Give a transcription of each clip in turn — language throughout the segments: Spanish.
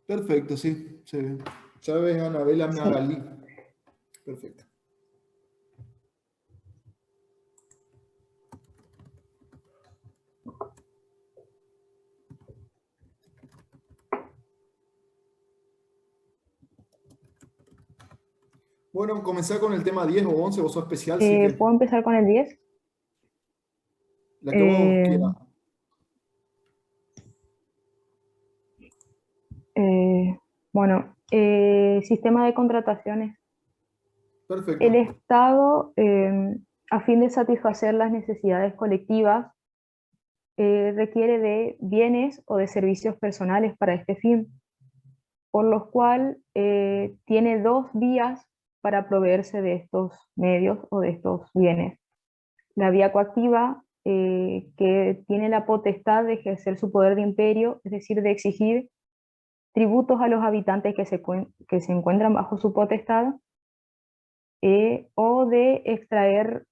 Perfecto, sí, se ve. Chávez Anabela Sí. Nagalí. Perfecto. Bueno, comenzar con el tema 10 o 11, vos sos especial, sí ¿Puedo que empezar con el 10? la que vos Eh, quieras. bueno, sistema de contrataciones. Perfecto. El Estado, a fin de satisfacer las necesidades colectivas, requiere de bienes o de servicios personales para este fin, por lo cual tiene dos vías para proveerse de estos medios o de estos bienes. La vía coactiva, que tiene la potestad de ejercer su poder de imperio, es decir, de exigir tributos a los habitantes que se encuentran bajo su potestad, o de extraer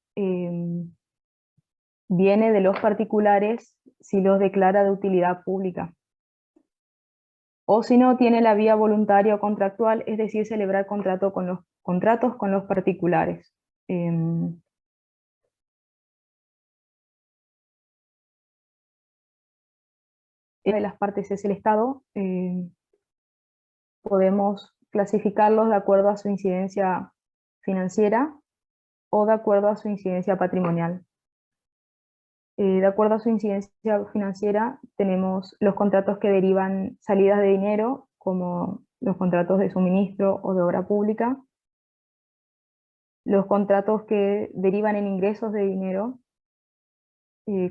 bienes de los particulares si los declara de utilidad pública. O si no, tiene la vía voluntaria o contractual, es decir, celebrar contratos con los particulares. Una de las partes es el Estado. Podemos clasificarlos de acuerdo a su incidencia financiera o de acuerdo a su incidencia patrimonial. De acuerdo a su incidencia financiera, tenemos los contratos que derivan salidas de dinero, como los contratos de suministro o de obra pública, los contratos que derivan en ingresos de dinero,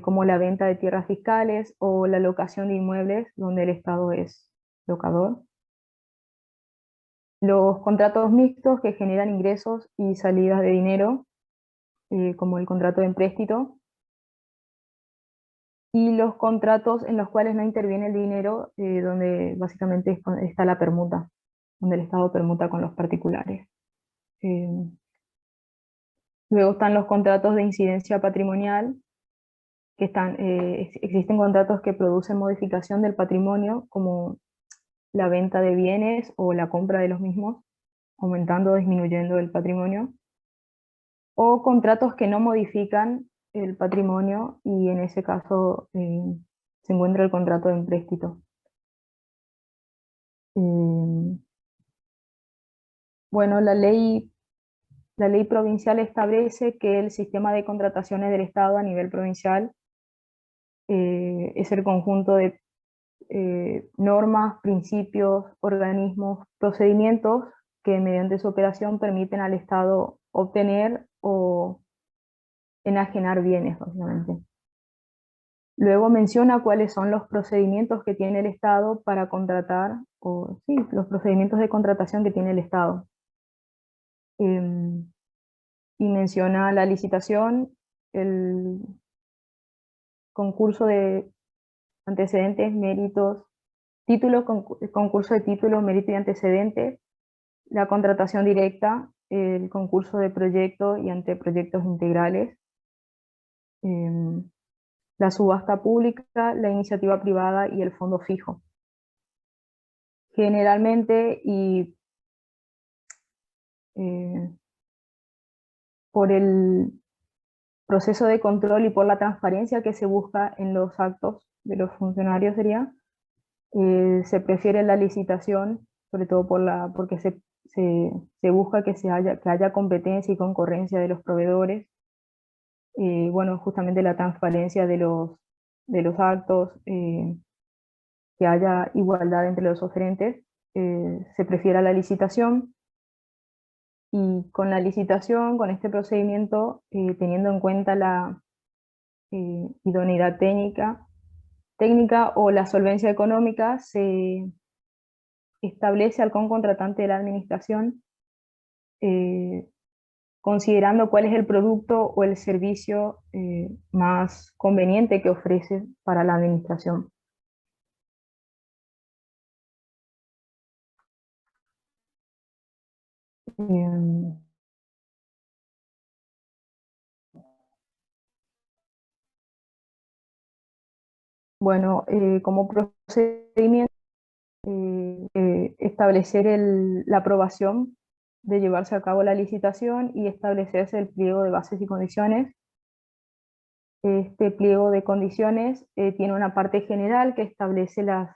como la venta de tierras fiscales o la locación de inmuebles donde el Estado es locador. Los contratos mixtos que generan ingresos y salidas de dinero, como el contrato de empréstito, y los contratos en los cuales no interviene el dinero, donde básicamente está la permuta, donde el Estado permuta con los particulares. Eh, Luego están los contratos de incidencia patrimonial, existen contratos que producen modificación del patrimonio, como la venta de bienes o la compra de los mismos, aumentando o disminuyendo el patrimonio, o contratos que no modifican el patrimonio, y en ese caso se encuentra el contrato de empréstito. Eh, bueno, la ley provincial establece que el sistema de contrataciones del Estado a nivel provincial es el conjunto de normas, principios, organismos, procedimientos que mediante su operación permiten al Estado obtener o enajenar bienes, básicamente. Luego menciona cuáles son los procedimientos que tiene el Estado para contratar, o sí, los procedimientos de contratación que tiene el Estado. Y menciona la licitación, el concurso de antecedentes, méritos, concurso de títulos, mérito y antecedentes, la contratación directa, el concurso de proyectos y anteproyectos integrales, la subasta pública, la iniciativa privada y el fondo fijo. Generalmente, y eh, por el proceso de control y por la transparencia que se busca en los actos de los funcionarios, se prefiere la licitación, sobre todo porque se busca que haya competencia y concurrencia de los proveedores. Bueno, justamente la transparencia de los actos, que haya igualdad entre los oferentes, se prefiere la licitación. Y con la licitación, con este procedimiento, teniendo en cuenta la idoneidad técnica o la solvencia económica, se establece al contratante de la administración, eh, considerando cuál es el producto o el servicio más conveniente que ofrece para la administración. Eh, bueno, como procedimiento, establecer la aprobación de llevarse a cabo la licitación y establecerse el pliego de bases y condiciones. Este pliego de condiciones tiene una parte general que establece las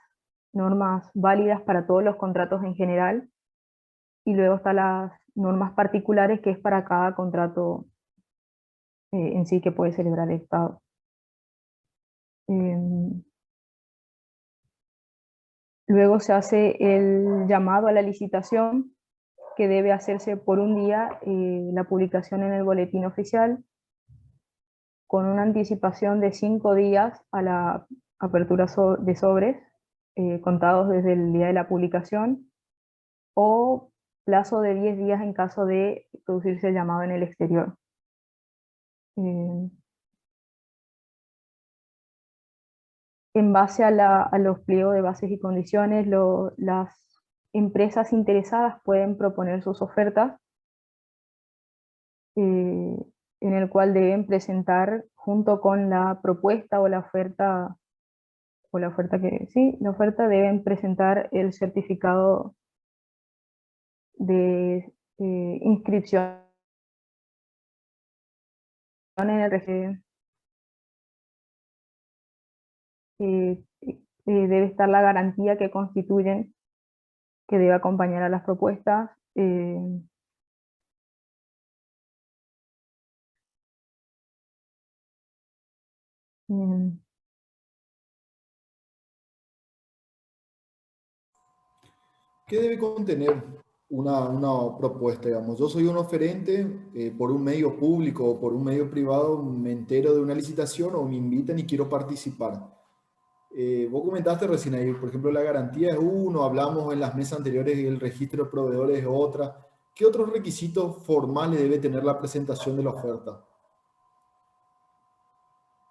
normas válidas para todos los contratos en general, y luego están las normas particulares que es para cada contrato en sí que puede celebrar el Estado. Luego se hace el llamado a la licitación, que debe hacerse por un día, la publicación en el boletín oficial, con una anticipación de 5 días a la apertura de sobres, contados desde el día de la publicación, o plazo de 10 días en caso de producirse el llamado en el exterior. En base a los pliegos de bases y condiciones, las empresas interesadas pueden proponer sus ofertas, en el cual deben presentar junto con la propuesta o la oferta que sí, la oferta deben presentar el certificado de inscripción en el registro. Debe estar la garantía que constituyen, que debe acompañar a las propuestas. ¿Qué debe contener una propuesta, digamos? Yo soy un oferente, por un medio público o por un medio privado, me entero de una licitación o me invitan y quiero participar. Vos comentaste recién ahí, por ejemplo, la garantía es uno, hablamos en las mesas anteriores y el registro de proveedores es otra. ¿Qué otros requisitos formales debe tener la presentación de la oferta?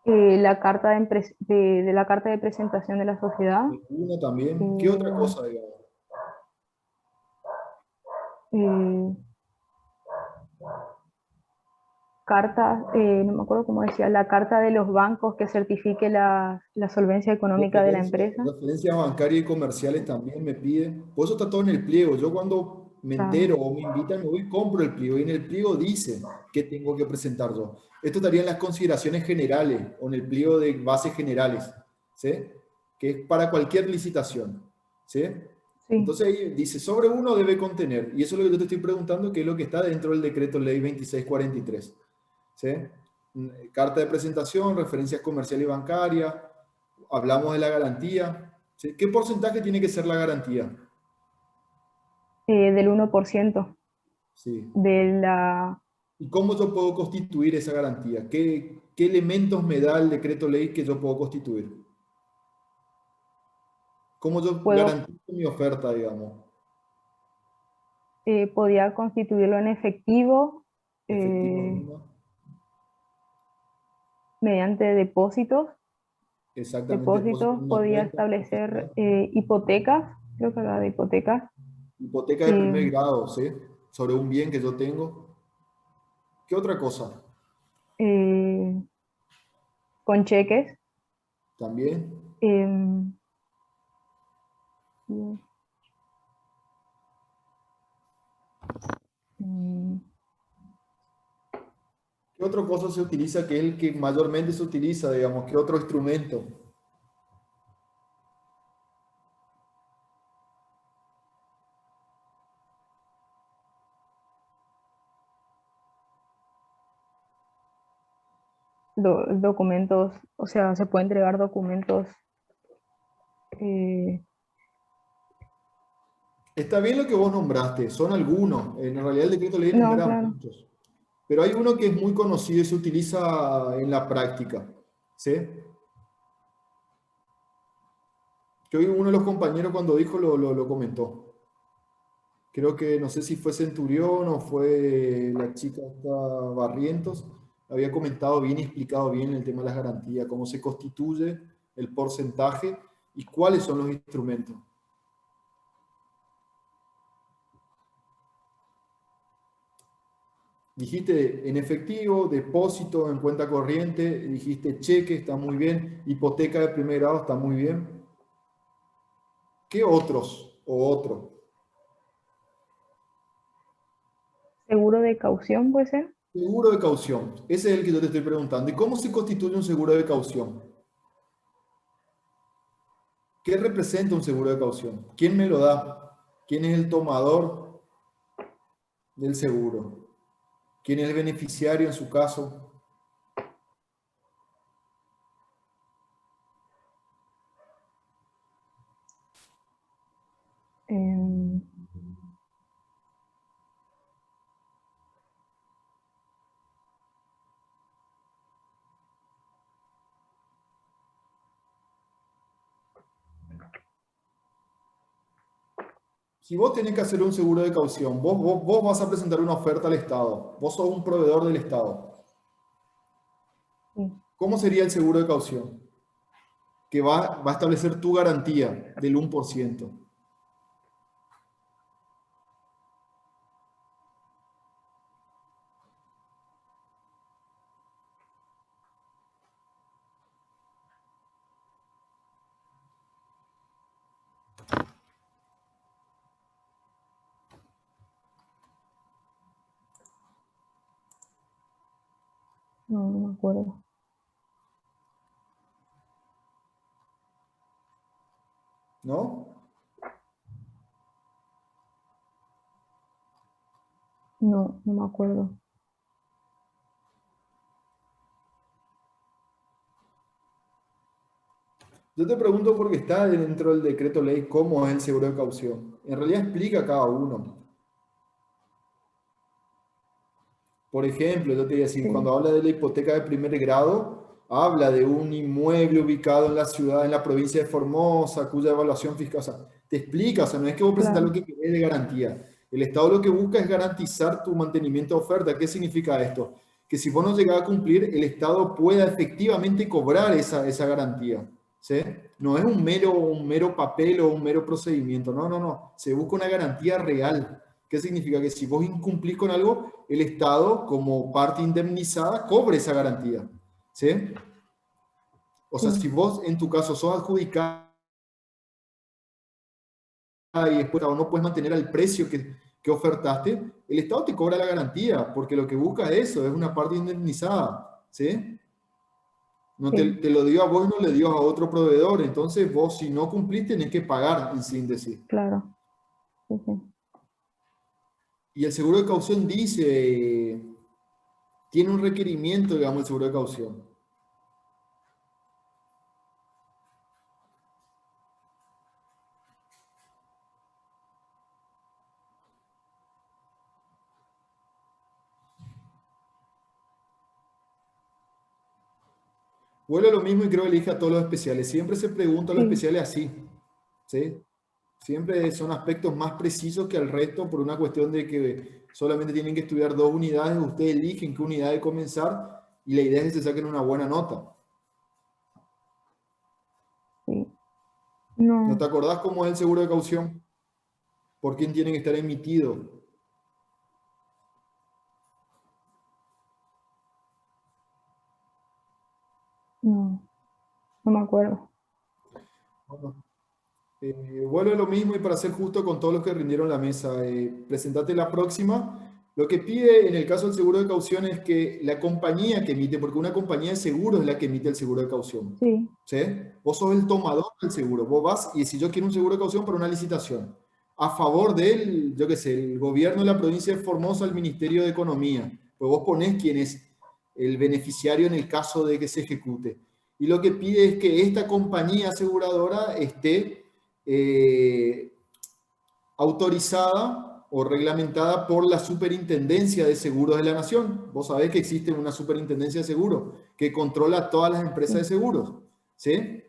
La carta de la carta de presentación de la sociedad. Uno también. ¿Qué otra eh, cosa, digamos? eh, Carta, no me acuerdo cómo decía, la carta de los bancos que certifique la solvencia económica de la empresa. Referencias bancarias y comerciales también me piden. Por eso está todo en el pliego. Yo cuando me Claro. entero o me invitan, me voy y compro el pliego. Y en el pliego dice qué tengo que presentar yo. Esto estaría en las consideraciones generales o en el pliego de bases generales, ¿sí? Que es para cualquier licitación, ¿sí? Sí. Entonces ahí dice, sobre uno debe contener. Y eso es lo que yo te estoy preguntando, que es lo que está dentro del decreto ley 2643. ¿Sí? Carta de presentación, referencias comerciales y bancarias, hablamos de la garantía. ¿Sí? ¿Qué porcentaje tiene que ser la garantía? Del 1% Sí. de la... ¿Y cómo yo puedo constituir esa garantía? ¿Qué elementos me da el decreto ley que yo puedo constituir? ¿Cómo yo Puedo, garantizo mi oferta, digamos? podía constituirlo en efectivo, Efectivo, eh, ¿no? mediante Exactamente, depósito depósitos, en una podía cuenta. establecer hipotecas, creo que hablaba de hipotecas, Hipoteca de eh, primer grado, ¿sí? Sobre un bien que yo tengo. ¿Qué otra cosa? eh, con cheques. También. em, mm, ¿Qué otra cosa se utiliza que es el que mayormente se utiliza, digamos? ¿Qué otro instrumento? documentos, o sea, se puede entregar documentos. eh, Está bien lo que vos nombraste, son algunos. En realidad el decreto ley no, enumera claro. muchos. Pero hay uno que es muy conocido y se utiliza en la práctica. ¿Sí? Que hoy uno de los compañeros cuando dijo lo comentó. Creo que no sé si fue Centurión o fue la chica esta Barrientos. Había comentado bien y explicado bien el tema de las garantías, cómo se constituye el porcentaje y cuáles son los instrumentos. Dijiste en efectivo, depósito en cuenta corriente, dijiste cheque, está muy bien, hipoteca de primer grado, está muy bien. ¿Qué otros o otro? ¿Seguro de caución puede ser? Seguro de caución. Ese es el que yo te estoy preguntando. ¿Y cómo se constituye un seguro de caución? ¿Qué representa un seguro de caución? ¿Quién me lo da? ¿Quién es el tomador del seguro? ¿Quién es el beneficiario en su caso? Em, Si vos tenés que hacer un seguro de caución, vos vas a presentar una oferta al Estado, vos sos un proveedor del Estado. sí. ¿Cómo sería el seguro de caución? Que va a establecer tu garantía del 1%. No, no me acuerdo. ¿No? No, no me acuerdo. Yo te pregunto porque está dentro del decreto ley cómo es el seguro de caución. En realidad explica cada uno. Por ejemplo, yo te voy a decir, Sí, cuando habla de la hipoteca de primer grado, habla de un inmueble ubicado en la ciudad, en la provincia de Formosa, cuya evaluación fiscal, o sea, te explica, o sea, no es que vos presentas lo claro. que querés de garantía. El Estado lo que busca es garantizar tu mantenimiento de oferta. ¿Qué significa esto? Que si vos no llegás a cumplir, el Estado pueda efectivamente cobrar esa garantía. ¿Sí? No es un mero papel o un mero procedimiento. No, no, no. Se busca una garantía real. ¿Qué significa? Que si vos incumplís con algo, el Estado, como parte indemnizada, cobre esa garantía. ¿Sí? O Sí, sea, si vos en tu caso sos adjudicada y después no puedes mantener al precio que ofertaste, el Estado te cobra la garantía, porque lo que busca es eso, es una parte indemnizada. ¿Sí? No te, sí, te lo dio a vos y no le dio a otro proveedor. Entonces vos, si no cumplís, tenés que pagar en síntesis. claro. Sí, sí. Y el seguro de caución dice, tiene un requerimiento, digamos, el seguro de caución. Vuelvo a lo mismo y creo que le dije a todos los especiales. Siempre se pregunta a los Sí, especiales así. ¿Sí? Siempre son aspectos más precisos que el resto por una cuestión de que solamente tienen que estudiar 2 unidades. Ustedes eligen qué unidad de comenzar y la idea es que se saquen una buena nota. sí. ¿No te No, acordás cómo es el seguro de caución? ¿Por quién tiene que estar emitido? no, no me acuerdo. Bueno, vuelve lo mismo y para ser justo con todos los que rindieron la mesa, presentate la próxima. Lo que pide en el caso del seguro de caución es que la compañía que emite, porque una compañía de seguro es la que emite el seguro de caución. Sí, ¿Sí? Vos sos el tomador del seguro. Vos vas y si yo quiero un seguro de caución para una licitación, a favor del, yo qué sé, el gobierno de la provincia de Formosa, el Ministerio de Economía, pues vos ponés quién es el beneficiario en el caso de que se ejecute. Y lo que pide es que esta compañía aseguradora esté eh, autorizada o reglamentada por la Superintendencia de Seguros de la Nación. Vos sabés que existe una Superintendencia de Seguros que controla todas las empresas de sí, seguros. ¿Sí?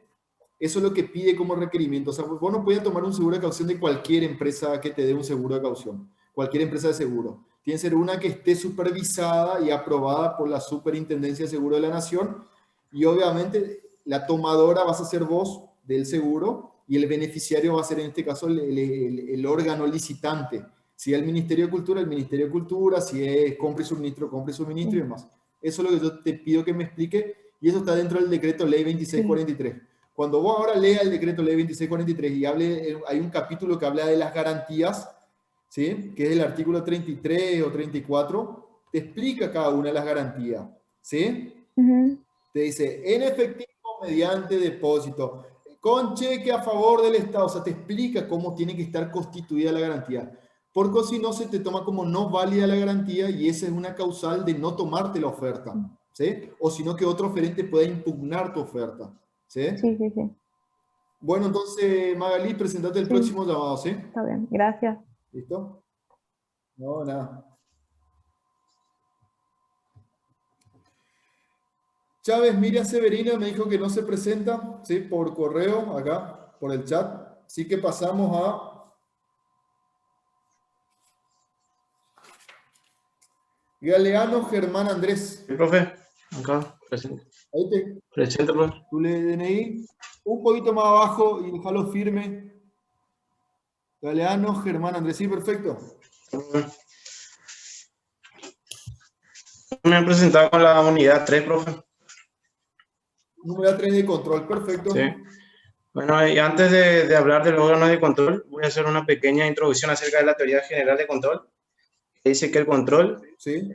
Eso es lo que pide como requerimiento. O sea, vos no podés tomar un seguro de caución de cualquier empresa que te dé un seguro de caución. Cualquier empresa de seguro. Tiene que ser una que esté supervisada y aprobada por la Superintendencia de Seguros de la Nación. Y obviamente la tomadora vas a ser vos del seguro y el beneficiario va a ser en este caso el órgano licitante. Si es el Ministerio de Cultura, el Ministerio de Cultura. Si es compra y suministro y sí, demás. Eso es lo que yo te pido que me explique y eso está dentro del decreto ley sí. 2643. Cuando vos ahora leas el decreto ley 2643 y hay un capítulo que habla de las garantías, ¿sí? Que es el artículo 33 o 34, te explica cada una de las garantías, ¿sí? Te dice, en efectivo, mediante depósito, con cheque a favor del Estado, o sea, te explica cómo tiene que estar constituida la garantía. Porque si no, se te toma como no válida la garantía y esa es una causal de no tomarte la oferta, ¿sí? O sino que otro oferente pueda impugnar tu oferta, ¿sí? Sí, sí, sí. Bueno, entonces, Magalí, presentate el Sí, próximo llamado, ¿sí? está bien, gracias. ¿Listo? No, nada. Chávez Miriam Severina me dijo que no se presenta, ¿sí? Por correo, acá, por el chat. Así que pasamos a Galeano Germán Andrés. Sí, profe, acá, presente. Ahí te, Presente, profe. tu DNI, un poquito más abajo y déjalo firme. Galeano Germán Andrés, sí, perfecto. Me han presentado con la unidad 3, profe. Número 3 de control, perfecto. Sí. Bueno, y antes de hablar de los órganos de control, voy a hacer una pequeña introducción acerca de la teoría general de control. Dice que el control, Sí.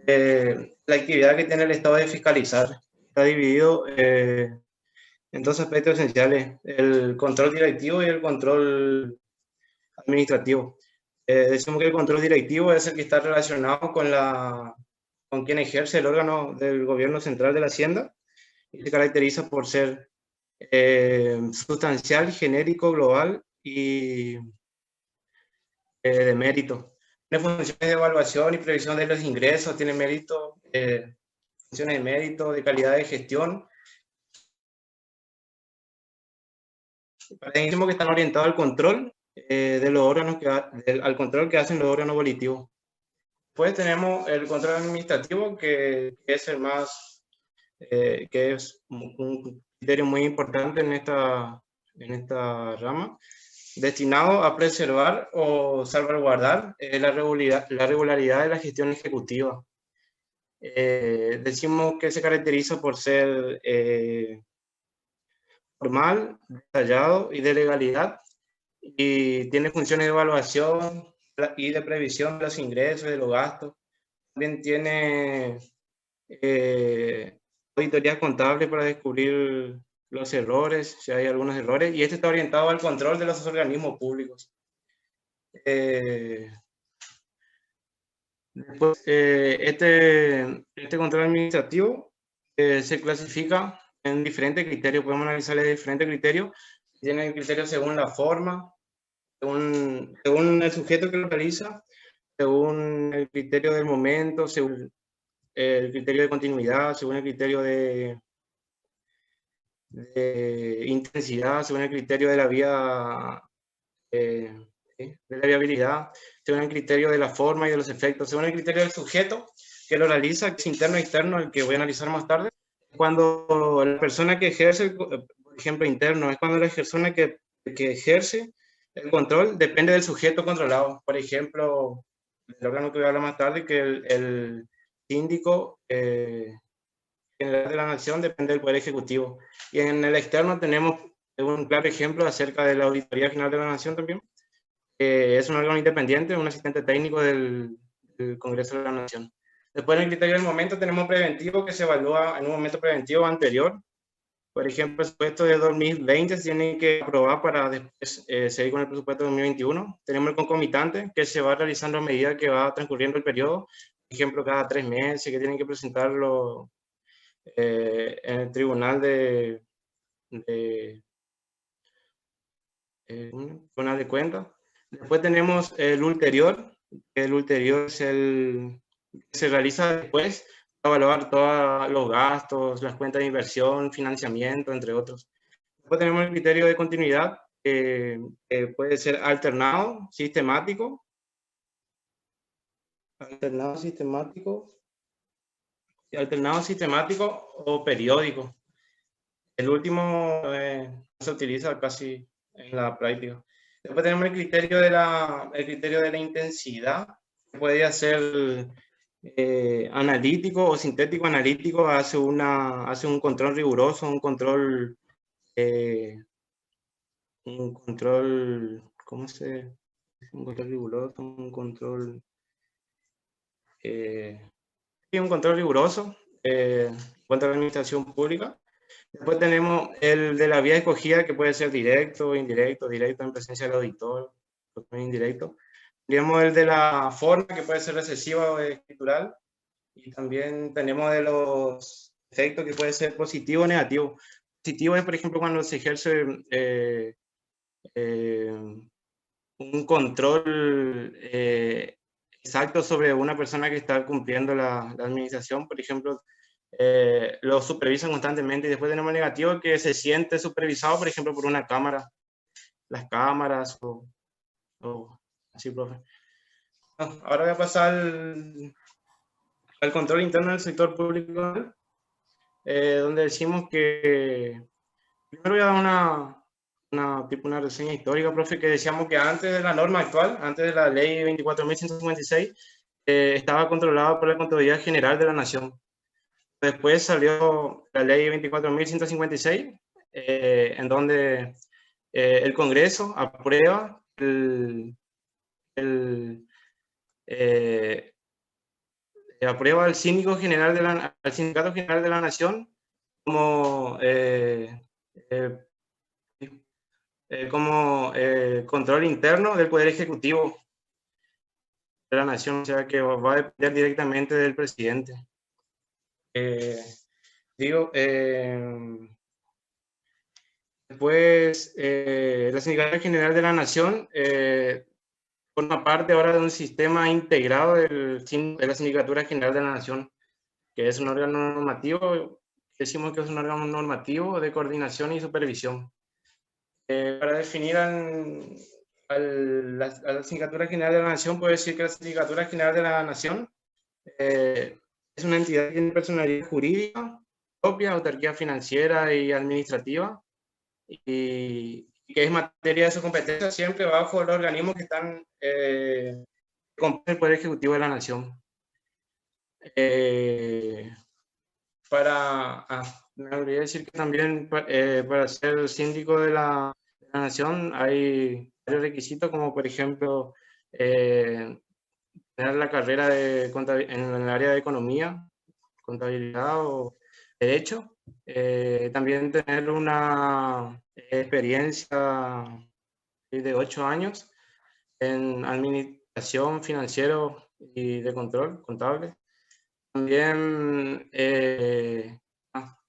la actividad que tiene el Estado de fiscalizar, está dividido en dos aspectos esenciales, el control directivo y el control administrativo. Decimos que el control directivo es el que está relacionado con quien ejerce el órgano del gobierno central de la Hacienda y se caracteriza por ser sustancial, genérico, global y de mérito. Tiene funciones de evaluación y previsión de los ingresos, tiene mérito, funciones de mérito, de calidad de gestión. Decimos que están orientados al control de los órganos al control que hacen los órganos volitivos. Después tenemos el control administrativo, que es el más, que es un criterio muy importante en esta rama, destinado a preservar o salvaguardar la regularidad de la gestión ejecutiva. Decimos que se caracteriza por ser formal, detallado y de legalidad, y tiene funciones de evaluación y de previsión de los ingresos y de los gastos. También tiene auditorías contables para descubrir los errores, si hay algunos errores, y este está orientado al control de los organismos públicos. Después, este control administrativo se clasifica en diferentes criterios, podemos analizarle diferentes criterios. Tiene criterios según la forma, según el sujeto que lo realiza, según el criterio del momento, según el criterio de continuidad, según el criterio de intensidad, según el criterio de la vía, de la viabilidad, según el criterio de la forma y de los efectos, según el criterio del sujeto que lo realiza, que es interno e externo, el que voy a analizar más tarde. Cuando la persona que ejerce, por ejemplo, interno, es cuando la persona que ejerce el control depende del sujeto controlado. Por ejemplo, el órgano que voy a hablar más tarde, que el síndico general de la nación depende del Poder Ejecutivo. Y en el externo tenemos un claro ejemplo acerca de la Auditoría General de la Nación también. Es un órgano independiente, un asistente técnico del Congreso de la Nación. Después, en el criterio del momento, tenemos preventivo, que se evalúa en un momento preventivo anterior. Por ejemplo, el presupuesto de 2020 se tiene que aprobar para después seguir con el presupuesto de 2021. Tenemos el concomitante, que se va realizando a medida que va transcurriendo el periodo. Por ejemplo, cada 3 meses, que tienen que presentarlo en el Tribunal Tribunal de Cuentas. Después tenemos el ulterior, que el ulterior es el que se realiza después para evaluar todos los gastos, las cuentas de inversión, financiamiento, entre otros. Después tenemos el criterio de continuidad, que puede ser alternado, sistemático o periódico. El último se utiliza casi en la práctica. Después tenemos el criterio de la intensidad, que puede ser analítico o sintético analítico, hace un control riguroso, un control un control, ¿cómo se? Un control riguroso, un control, sí, un control riguroso en cuanto a la administración pública. Después tenemos el de la vía escogida, que puede ser directo, indirecto, directo en presencia del auditor, indirecto. Tenemos el de la forma, que puede ser recesiva o escritural. Y también tenemos de los efectos, que puede ser positivo o negativo. Positivo es, por ejemplo, cuando se ejerce un control exacto sobre una persona que está cumpliendo la administración. Por ejemplo, lo supervisan constantemente. Y después tenemos negativo, que se siente supervisado, por ejemplo, por una cámara, las cámaras o así, profe. Ahora voy a pasar al control interno del sector público, donde decimos que primero voy a dar una reseña histórica, profe, que decíamos que antes de la norma actual, antes de la ley 24.156, estaba controlado por la Contraloría General de la Nación. Después salió la ley 24.156, en donde el Congreso aprueba aprueba al Sindicato General de la Nación como control interno del Poder Ejecutivo de la Nación, o sea que va a depender directamente del presidente. Después, la Sindicatura General de la Nación forma parte ahora de un sistema integrado de la Sindicatura General de la Nación, que es un órgano normativo, decimos que es un órgano normativo de coordinación y supervisión. Para definir a la Sindicatura General de la Nación, puedo decir que la Sindicatura General de la Nación es una entidad que tiene personalidad jurídica propia, autarquía financiera y administrativa, y que es materia de su competencia siempre bajo los organismos que están con el Poder Ejecutivo de la Nación. Me olvidé decir que también para ser síndico de la Nación hay varios requisitos, como por ejemplo tener la carrera en el área de economía, contabilidad o derecho. También tener una experiencia de 8 años en administración, financiero y de control contable. También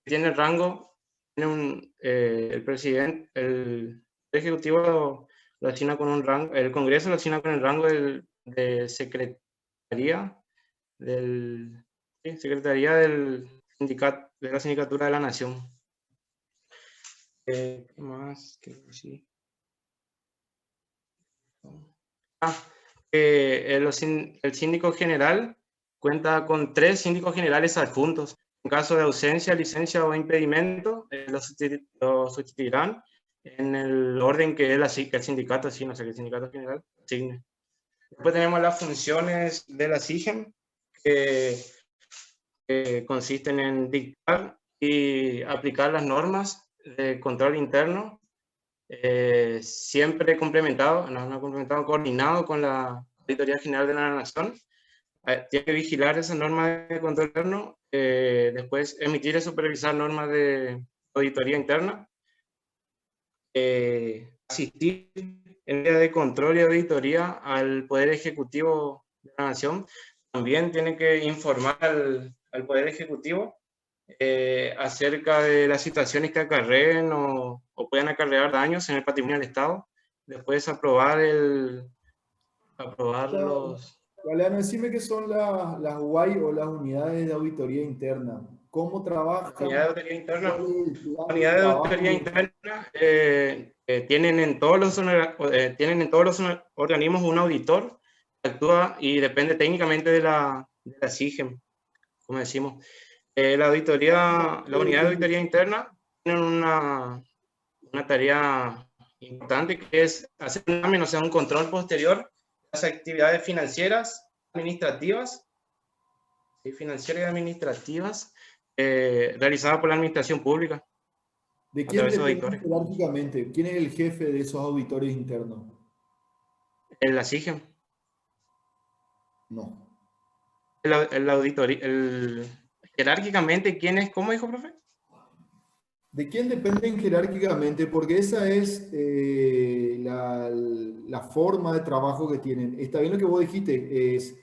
tiene rango, el presidente, el ejecutivo lo asigna con un rango, el Congreso lo asigna con el rango de secretaría secretaría del sindicato, de la Sindicatura de la Nación. ¿Qué más? El síndico general cuenta con 3 síndicos generales adjuntos. En caso de ausencia, licencia o impedimento, los sustituirán en el orden que el sindicato asigne, o sea, que el sindicato general asigne. Después tenemos las funciones de la SIGEM, que consisten en dictar y aplicar las normas de control interno, siempre coordinado con la Auditoría General de la Nación. Tiene que vigilar esas normas de control interno, después emitir y supervisar normas de auditoría interna, asistir en área de control y auditoría al Poder Ejecutivo de la Nación. También tiene que informar al Poder Ejecutivo acerca de las situaciones que acarreen o puedan acarrear daños en el patrimonio del Estado. Después aprobar los... Galeano, decime qué son las UAI o las unidades de auditoría interna. ¿Cómo trabajan? Unidad de auditoría interna. Unidad de auditoría interna tienen en todos los organismos un auditor que actúa y depende técnicamente de la SIGEM, como decimos. La unidad de auditoría interna tiene una tarea importante, que es hacer un control posterior de las actividades financieras, administrativas, realizadas por la administración pública. ¿De a quién través de esos dependen auditores. jerárquicamente? ¿Quién es el jefe de esos auditores internos? La SIGEM, No. el auditoría, jerárquicamente, ¿quién es? ¿Cómo dijo, profe? ¿De quién dependen jerárquicamente? Porque esa es la forma de trabajo que tienen. Está bien lo que vos dijiste, es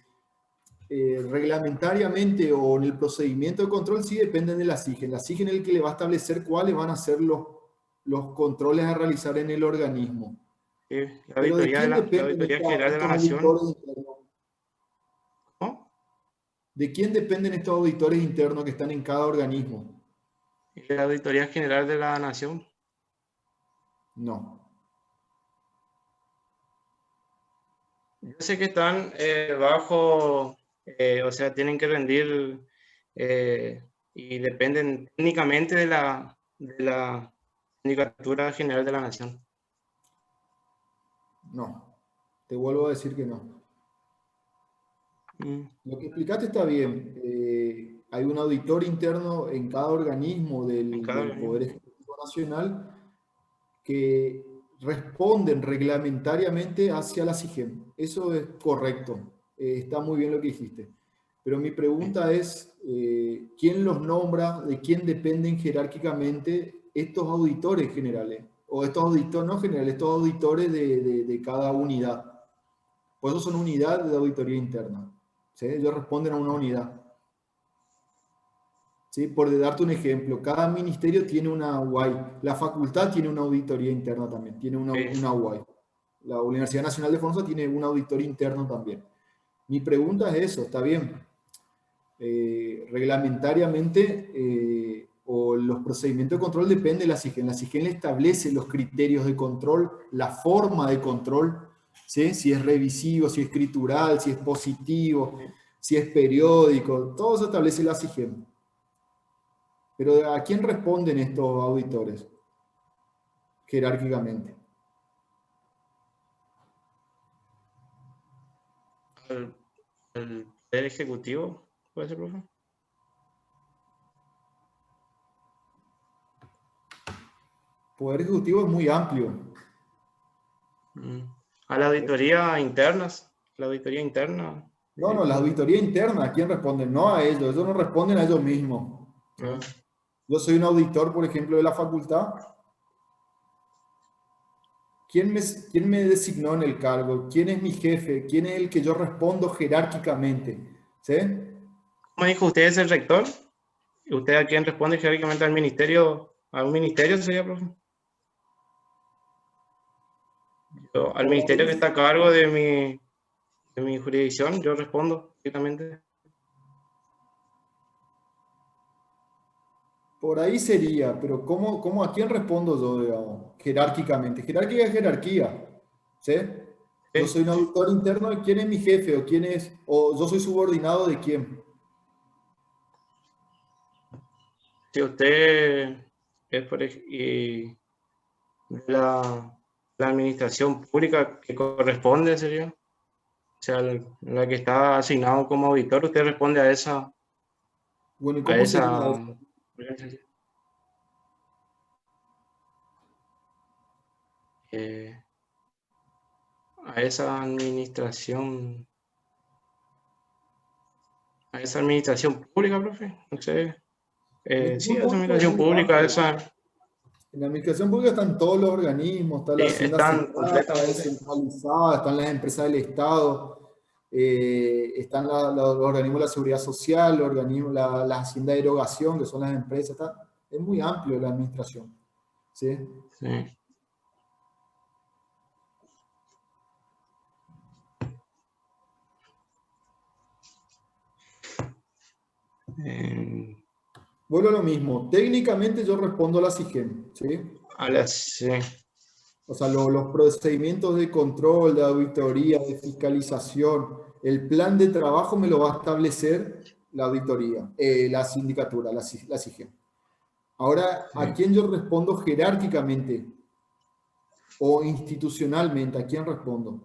reglamentariamente o en el procedimiento de control sí dependen de la SIGEN. La SIGEN es el que le va a establecer cuáles van a ser los controles a realizar en el organismo. Sí, Pero ¿de quién la dependen Auditoría General de la estos Nación. auditores internos? ¿No? ¿De quién dependen estos auditores internos que están en cada organismo? Y la Auditoría General de la Nación. No. Yo sé que están bajo, o sea, tienen que rendir y dependen técnicamente de la Sindicatura General de la Nación. No. Te vuelvo a decir que no. Mm, Lo que explicaste está bien. Hay un auditor interno en cada organismo en cada del organismo. Poder Ejecutivo Nacional que responden reglamentariamente hacia la SIGEM. Eso es correcto. Está muy bien lo que dijiste. Pero mi Sí. pregunta es, ¿quién los nombra? ¿De quién dependen jerárquicamente estos auditores generales? O estos auditores, no generales, estos auditores de cada unidad. Por eso son unidades de auditoría interna. ¿Sí? Ellos responden a una unidad. ¿Sí? Por darte un ejemplo, cada ministerio tiene una UAI. La facultad tiene una auditoría interna también, tiene una Sí. UAI. La Universidad Nacional de Formosa tiene un auditor interno también. Mi pregunta es eso, ¿está bien? Reglamentariamente o los procedimientos de control dependen de la SIGEN. La SIGEN le establece los criterios de control, la forma de control, ¿sí? Si es revisivo, si es escritural, si es positivo, si es periódico, todo eso establece la SIGEN. Pero ¿a quién responden estos auditores jerárquicamente? Al Poder Ejecutivo, ¿puede ser, profe? Poder Ejecutivo es muy amplio. Mm. A la auditoría internas, la auditoría interna. No, no, la auditoría interna, ¿a quién responden? No a ellos no responden a ellos mismos. ¿Sí? Ah, Yo soy un auditor, por ejemplo, de la facultad. ¿Quién me designó en el cargo? ¿Quién es mi jefe? ¿Quién es el que yo respondo jerárquicamente? ¿Sí? ¿cómo dijo usted es el rector? ¿Y usted a quién responde jerárquicamente al ministerio? ¿A un ministerio sería, profe? Yo, al Por ministerio que ahí, está a cargo de mi jurisdicción, yo respondo directamente. por ahí sería, pero ¿cómo a quién respondo yo, digamos? Jerárquicamente. Jerárquica es jerarquía. ¿Sí? Yo ¿Sí? soy un auditor interno de quién es mi jefe o quién es, o yo soy subordinado de quién. Si usted es y la, la administración pública que corresponde, sería, o sea, la que está asignado como auditor, usted responde Bueno, ¿y a cómo sería esa eso? organización. Eh, a esa administración pública, profe, no sé, La sí, administración esa pública es administración muy pública, amplio. esa, En la administración pública están todos los organismos, está la sí, Hacienda están Central, está la completamente, descentralizada, están las empresas del Estado, están los organismos de la seguridad social, los organismos, la Hacienda de erogación, que son las empresas, es muy amplio la administración. ¿Sí? sí. Eh, Vuelvo a lo mismo, técnicamente yo respondo a la SIGEM, ¿sí? sí, O sea, los procedimientos de control, de auditoría, de fiscalización, el plan de trabajo me lo va a establecer la auditoría, la sindicatura, la SIGEM. Ahora, ¿a sí. quién yo respondo jerárquicamente o institucionalmente? ¿A quién respondo?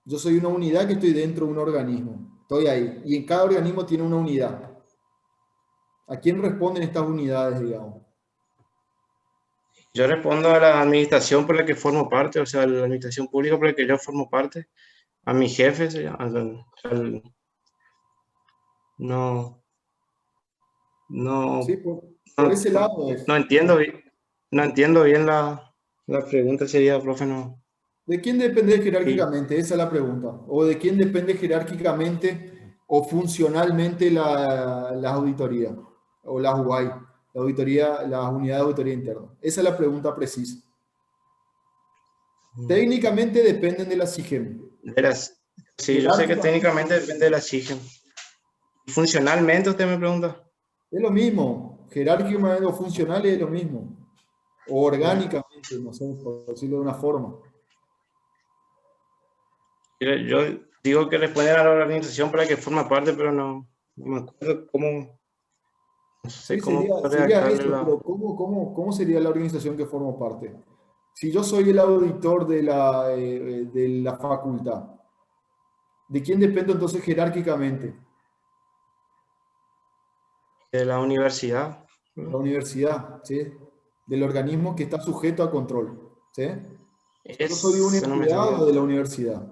Yo soy una unidad que estoy dentro de un organismo. Estoy ahí. Y en cada organismo tiene una unidad. ¿A quién responden estas unidades, digamos? Yo respondo a la administración por la que formo parte, o sea, a la administración pública por la que yo formo parte, a mi jefe, no, Sí, no, por no, ese lado es. no entiendo, no entiendo bien la pregunta, sería, profe, no. ¿De quién depende Sí. jerárquicamente? Esa es la pregunta. ¿O de quién depende jerárquicamente o funcionalmente la auditoría? O las UAI, la auditoría, las unidades de auditoría interna. Esa es la pregunta precisa. Técnicamente dependen de la SIGEM. Sí, yo sé que Jerárquicamente técnicamente depende de la SIGEM. Funcionalmente, usted me pregunta. es lo mismo. Jerárquicamente o funcional es lo mismo. O orgánicamente, no sé, por decirlo de una forma. Yo digo que responden a la organización para la que forma parte, pero no me acuerdo cómo, no sé Sí, cómo sería redactarle eso, la... pero ¿cómo sería la organización que formo parte? Si yo soy el auditor de la facultad, ¿de quién dependo entonces jerárquicamente? de la universidad. De la universidad, ¿sí? Del organismo que está sujeto a control, ¿sí? Yo soy de un Eso no me empleado sabía. de la universidad,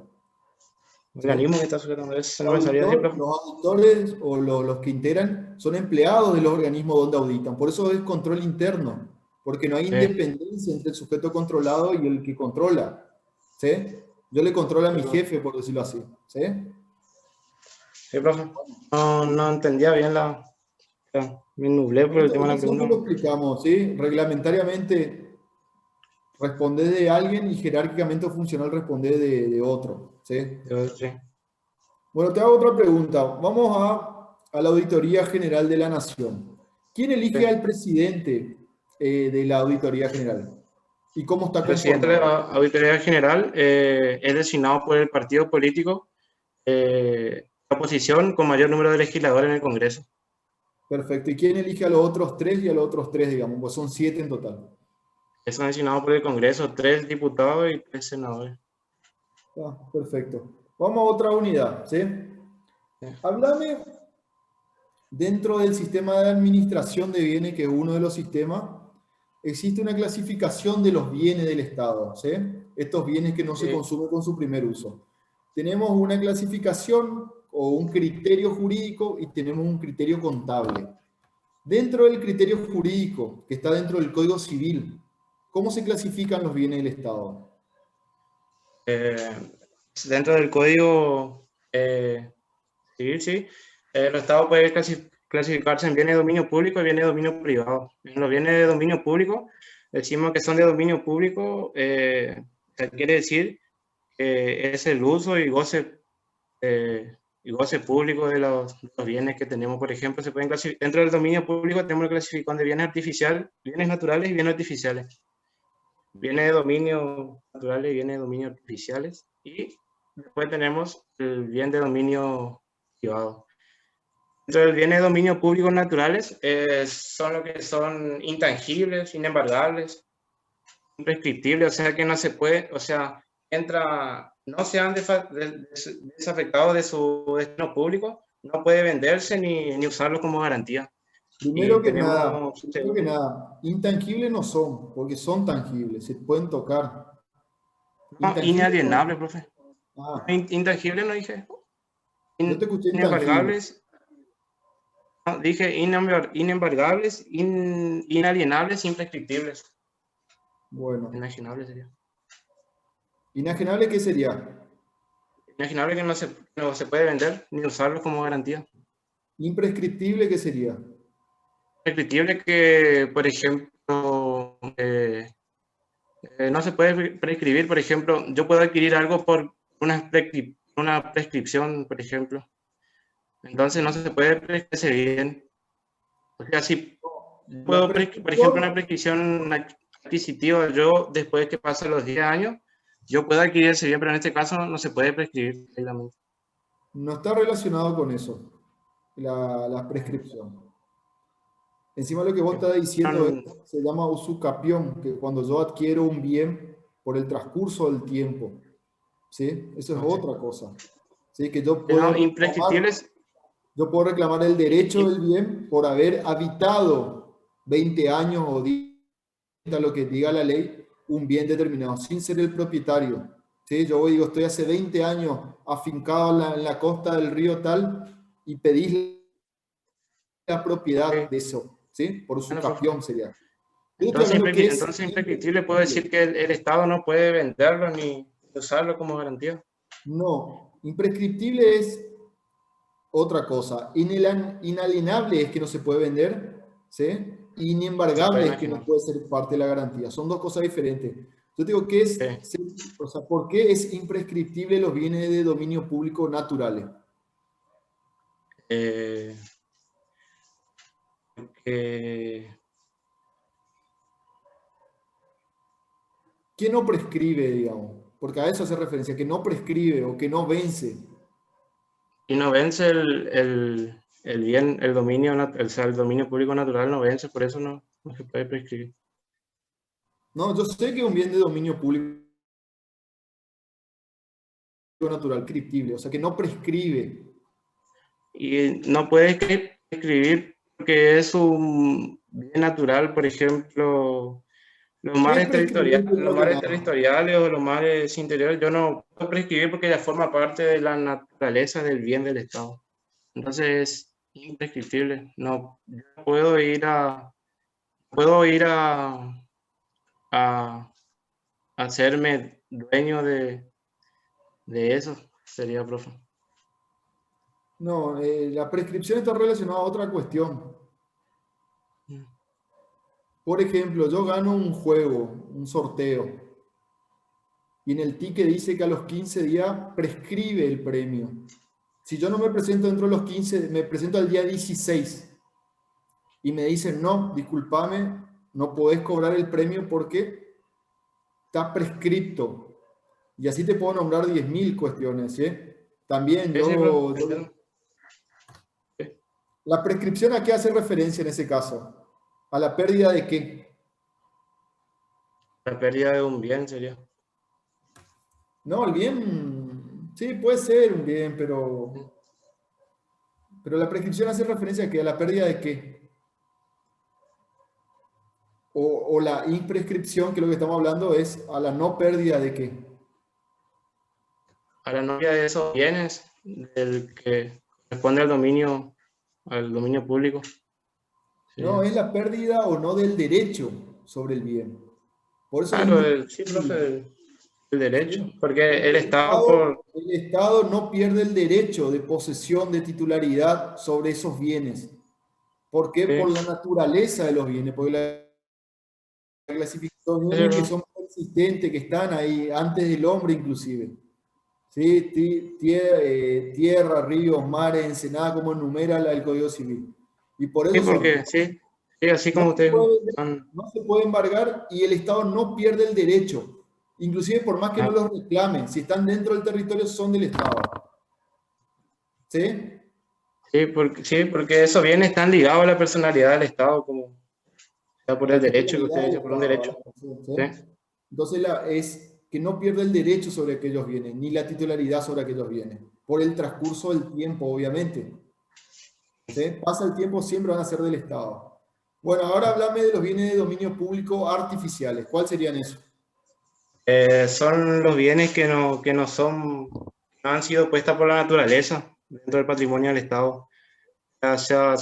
¿sí? Organismo que está sujetando eso, El no me sabía decir, profe. los auditores o los que integran son empleados de los organismos donde auditan. Por eso es control interno, porque no hay Sí, independencia entre el sujeto controlado y el que controla. ¿Sí? Yo le controlo a sí, mi profe. jefe, por decirlo así. ¿Sí? Sí, profe. No entendía bien me nublé por el tema de la Esto siempre lo pregunta. explicamos, ¿sí? Reglamentariamente responder de alguien y jerárquicamente o funcional responder de otro. ¿Sí? Sí. Bueno, te hago otra pregunta. Vamos a la Auditoría General de la Nación. ¿Quién elige Sí. al presidente de la Auditoría General? ¿Y cómo está El presidente de conformado? la Auditoría General es designado por el partido político, la oposición con mayor número de legisladores en el Congreso. Perfecto. ¿Y quién elige a los otros tres y a los otros tres, digamos? Pues son 7 en total. Son designados por el Congreso, 3 diputados y 3 senadores. Ah, perfecto. Vamos a otra unidad, ¿sí? Sí. Háblame dentro del sistema de administración de bienes, que es uno de los sistemas, existe una clasificación de los bienes del Estado, ¿sí? Estos bienes que no se Sí. consumen con su primer uso. Tenemos una clasificación o un criterio jurídico y tenemos un criterio contable. Dentro del criterio jurídico, que está dentro del Código Civil, ¿cómo se clasifican los bienes del Estado? Eh, Dentro del Código Civil, sí, el Estado puede clasificarse en bienes de dominio público y bienes de dominio privado. En los bienes de dominio público, decimos que son de dominio público, quiere decir que es el uso y goce público de los bienes que tenemos. Por ejemplo, se pueden dentro del dominio público tenemos la clasificación de bienes artificiales, bienes naturales y bienes artificiales. Bienes de dominio naturales y bienes de dominio artificiales. Y después tenemos el bien de dominio privado. Dentro del bien de dominio público naturales son lo que son intangibles, inembargables, imprescriptibles, o sea que no se puede, o sea, no se han desafectado de su destino público, no puede venderse ni usarlo como garantía. Y tenemos, Primero que nada, intangibles no son, porque son tangibles, se pueden tocar. no, Intangibles no es. inalienable, profe. No, Ah, intangible no dije. yo te escuché intangible. Inembargables, no, dije inembargables, inalienables, imprescriptibles. Bueno, Inaginables sería. inajenable, ¿qué sería? Inaginables que no se puede vender ni usarlos como garantía. Imprescriptible, ¿qué sería? Prescriptible que, por ejemplo, no se puede prescribir, por ejemplo, yo puedo adquirir algo por una prescripción, por ejemplo. Entonces no se puede prescribir ese bien. O sea, si La puedo, por ejemplo, una prescripción prescripción adquisitiva, yo después que pasen los 10 años, yo puedo adquirir ese bien, pero en este caso no se puede prescribir directamente. no está relacionado con eso, la prescripción. Encima lo que vos estás diciendo se llama usucapión, que cuando yo adquiero un bien por el transcurso del tiempo, ¿sí? Eso es No sé. otra cosa, ¿sí? Que yo puedo No, reclamar, imprescriptibles, Yo puedo reclamar el derecho del bien por haber habitado 20 años o 10, lo que diga la ley, un bien determinado, sin ser el propietario. ¿Sí? Yo digo, estoy hace 20 años afincado en la costa del río tal y pedís la propiedad Ok. de eso, ¿sí? Por su Bueno, profe. capión sería. Yo estoy hablando que es Entonces imprescriptible puedo decir que el Estado no puede venderlo ni usarlo como garantía. no, imprescriptible es otra cosa. Inalienable es que no se puede vender, ¿sí? Se puede Inembargable es que no imaginar. puede ser parte de la garantía. Son dos cosas diferentes. Yo digo que es, Ok. o sea, ¿por qué es imprescriptible los bienes de dominio público naturales? Eh, que ¿Qué no prescribe, digamos? Porque a eso hace referencia, que no prescribe o que no vence. y no vence el bien, el dominio, o sea, el dominio público natural no vence, por eso no se puede prescribir. No, yo sé que un bien de dominio público natural prescriptible, o sea, que no prescribe. Y no puede prescribir porque es un bien natural, por ejemplo, ¿Qué es prescribir los primero que mares nada? territoriales o los mares interiores, yo no puedo prescribir porque ya forma parte de la naturaleza del bien del Estado. Entonces es imprescriptible. No yo puedo ir a hacerme dueño de eso, sería, profe. No, la prescripción está relacionada a otra cuestión. Por ejemplo, yo gano un juego, un sorteo, y en el ticket dice que a los 15 días prescribe el premio. Si yo no me presento dentro de los 15, me presento al día 16 y me dicen, no, discúlpame, no podés cobrar el premio porque está prescripto. Y así te puedo nombrar 10.000 cuestiones, ¿sí? También Sí, sí, profe, entiendo. Sí. ¿La prescripción a qué hace referencia en ese caso? ¿A la pérdida de qué? La pérdida de un bien sería. No, el bien, sí, puede ser un bien, pero la prescripción hace referencia a qué, a la pérdida de qué. O la imprescripción, que lo que estamos hablando es a la no pérdida de qué. A la novia de esos bienes del que corresponde al dominio público. No, Sería. es la pérdida o no del derecho sobre el bien. Por eso es Claro, sí, profe, imprescriptible. el derecho. ¿Sí? Porque el Porque Estado por... El Estado no pierde el derecho de posesión, de titularidad sobre esos bienes. ¿Por qué? Sí, Por la naturaleza de los bienes, porque la clasificación de sí, bienes que profe. son existentes, que están ahí antes del hombre inclusive. ¿Sí? Tierra, ríos, mares, ensenada, como enumera el Código Civil. Y por Sí, eso son. porque sí, sí, así No como se usted dijo. puede, Son, no se puede embargar y el Estado no pierde el derecho. Inclusive por más que no ah, los reclamen, si están dentro del territorio son del Estado. ¿Sí? sí, porque esos bienes están ligados a la personalidad del Estado, como sea por A la el derecho que usted titularidad del dice, por un Estado, a derecho. la nación, ¿sí? Sí, Entonces es que no pierde el derecho sobre aquellos bienes, ni la titularidad sobre aquellos bienes, por el transcurso del tiempo, obviamente. ¿Sí? Pasa el tiempo, siempre van a ser del Estado. Bueno, ahora háblame de los bienes de dominio público artificiales. ¿Cuáles serían esos? son los bienes que no son, no han sido puestas por la naturaleza dentro del patrimonio del Estado. O sea,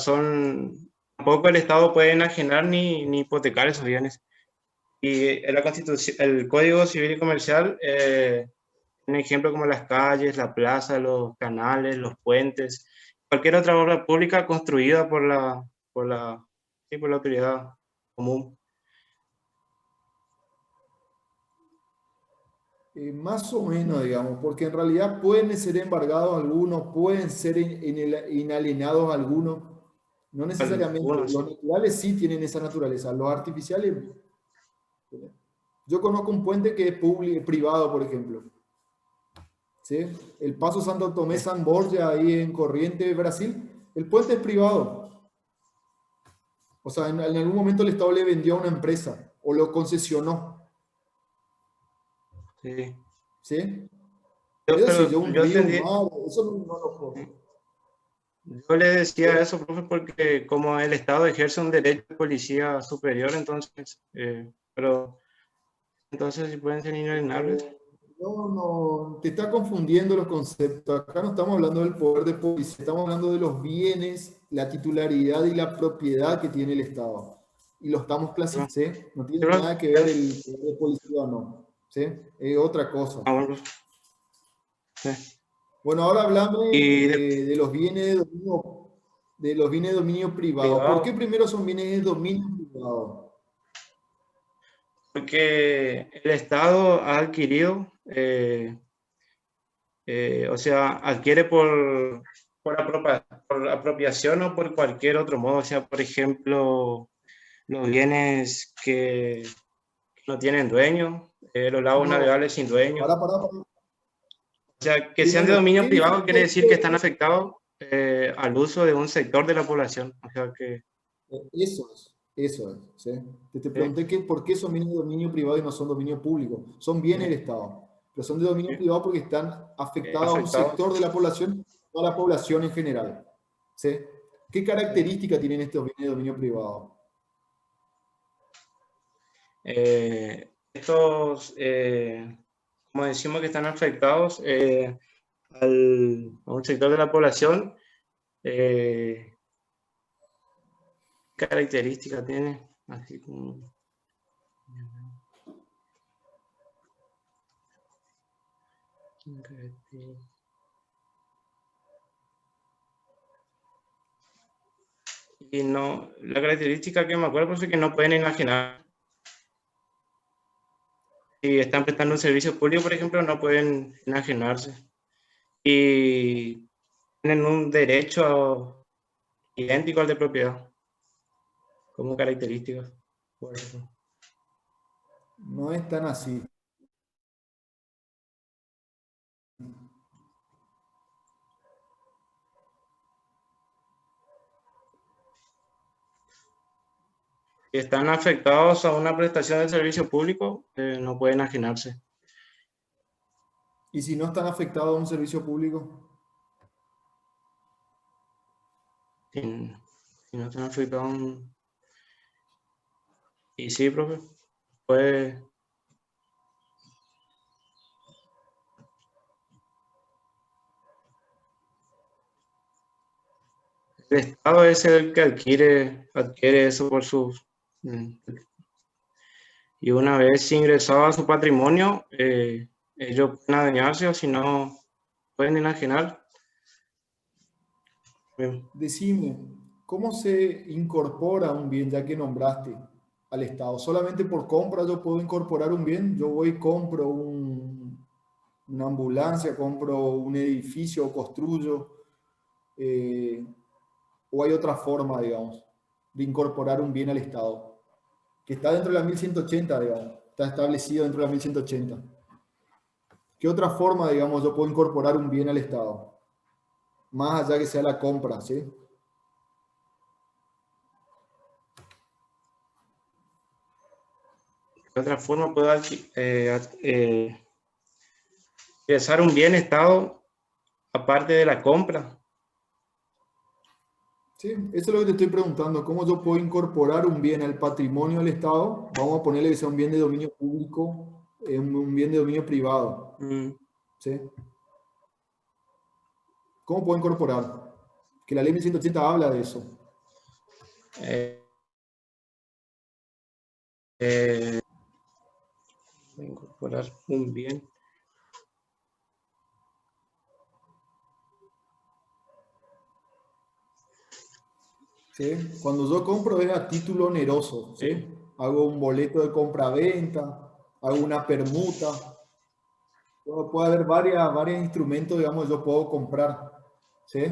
tampoco el Estado puede enajenar ni hipotecar esos bienes. Y en la Constitución, el Código Civil y Comercial, un ejemplo como las calles, la plaza, los canales, los puentes, cualquier otra obra pública construida sí, por la autoridad común. Más o menos, digamos, porque en realidad pueden ser embargados algunos, pueden ser inalienados algunos, no necesariamente. Algunos, Los sí. naturales sí tienen esa naturaleza, los artificiales. Yo conozco un puente que es privado, por ejemplo. ¿Sí? El Paso Santo Tomé Sí. San Borja, ahí en Corrientes, Brasil, el puente es privado. O sea, en algún momento el Estado le vendió a una empresa o lo concesionó. Sí. ¿Sí? Yo, Es decir, pero yo un yo río, un entendí, mar, eso no lo puedo. Yo le decía eso, profe, porque como el Estado ejerce un derecho de policía superior, entonces, pero entonces si pueden ser inalienables. No, no, te está confundiendo los conceptos. Acá no estamos hablando del poder de policía, estamos hablando de los bienes, la titularidad y la propiedad que tiene el Estado. Y lo estamos ¿No? clasificando, ¿sí? No tiene Pero, nada que ver el poder de policía o no, ¿sí? Es otra cosa. bueno, profe, sí. Bueno, ahora hablame Y de de los bienes de los bienes de dominio privado. ¿Por qué privado, primero son bienes de dominio privado? porque el Estado ha adquirido, o sea, adquiere por apropiación o por cualquier otro modo. O sea, por ejemplo, los bienes que no tienen dueño, los lagos No, navegables sin dueño. para. O sea, que sean de Primero, dominio ¿qué privado quiere diferencia decir que están afectados al uso de un sector de la población. O sea que, Eso es, ¿sí? Te sí, pregunté por qué son bienes de dominio privado y no son dominio público. Son bienes del sí, Estado, pero son de dominio sí, privado porque están afectados a un afectados. sector de la población, o a la población en general, ¿sí? ¿Qué características tienen estos bienes de dominio privado? Estos, como decimos que están afectados a un sector de la población, ¿qué características tiene? Así como, y no, la característica que me acuerdo es que no pueden enajenar. Si están prestando un servicio público, por ejemplo, no pueden enajenarse. Y tienen un derecho idéntico al de propiedad, como características. Por eso. No es tan así. Si están afectados a una prestación de servicio público, no pueden enajenarse. ¿Y si no están afectados a un servicio público? Si, si no están afectados, y sí, profe, pues el Estado es el que adquiere eso por sus... Y una vez ingresado a su patrimonio, ellos pueden adueñarse o si no, pueden enajenar. Bien. Decime, ¿cómo se incorpora un bien ya que nombraste al Estado? ¿Solamente por compra yo puedo incorporar un bien? Yo voy y compro una ambulancia, compro un edificio, construyo, eh, o hay otra forma, digamos, de incorporar un bien al Estado, que está dentro de la 1180, digamos, está establecido dentro de la 1180. ¿Qué otra forma, digamos, yo puedo incorporar un bien al Estado? Más allá que sea la compra, ¿sí? De otra forma, puedo ingresar un bien Estado aparte de la compra. Sí, eso es lo que te estoy preguntando. ¿Cómo yo puedo incorporar un bien al patrimonio del Estado? Vamos a ponerle que sea un bien de dominio público, un bien de dominio privado. Mm, ¿Sí? ¿Cómo puedo incorporar? Que la ley 1180 habla de eso. eh, eh, incorporar un bien. ¿Sí? Cuando yo compro es a título oneroso. ¿Sí? Sí. Hago un boleto de compra-venta, hago una permuta. Bueno, puede haber varios instrumentos, digamos, yo puedo comprar. ¿Sí?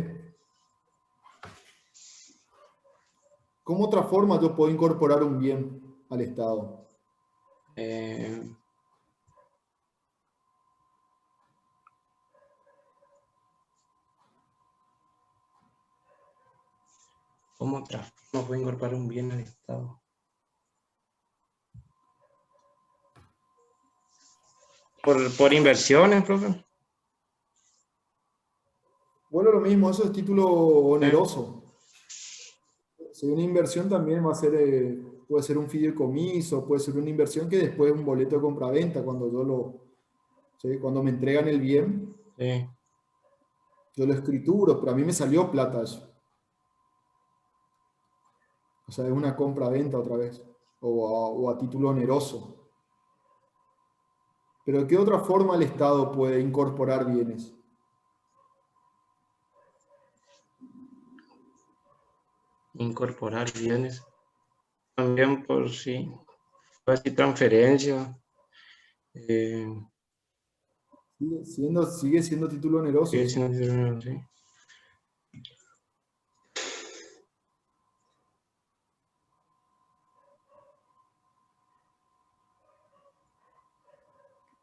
¿Cómo otra forma yo puedo incorporar un bien al Estado? Eh, ¿Cómo puedo incorporar un bien al Estado? Por inversiones, profe. Bueno, lo mismo, eso es título oneroso. Si una inversión también va a ser, puede ser un fideicomiso, puede ser una inversión que después es un boleto de compraventa, cuando yo ¿sí? Cuando me entregan el bien, Sí. yo lo escrituro, pero a mí me salió plata eso. O sea, es una compra-venta otra vez, o a título oneroso. Pero ¿de qué otra forma el Estado puede incorporar bienes? Incorporar bienes. También por sí. Así transferencia. Sigue siendo título oneroso, Sigue sí. siendo, sí.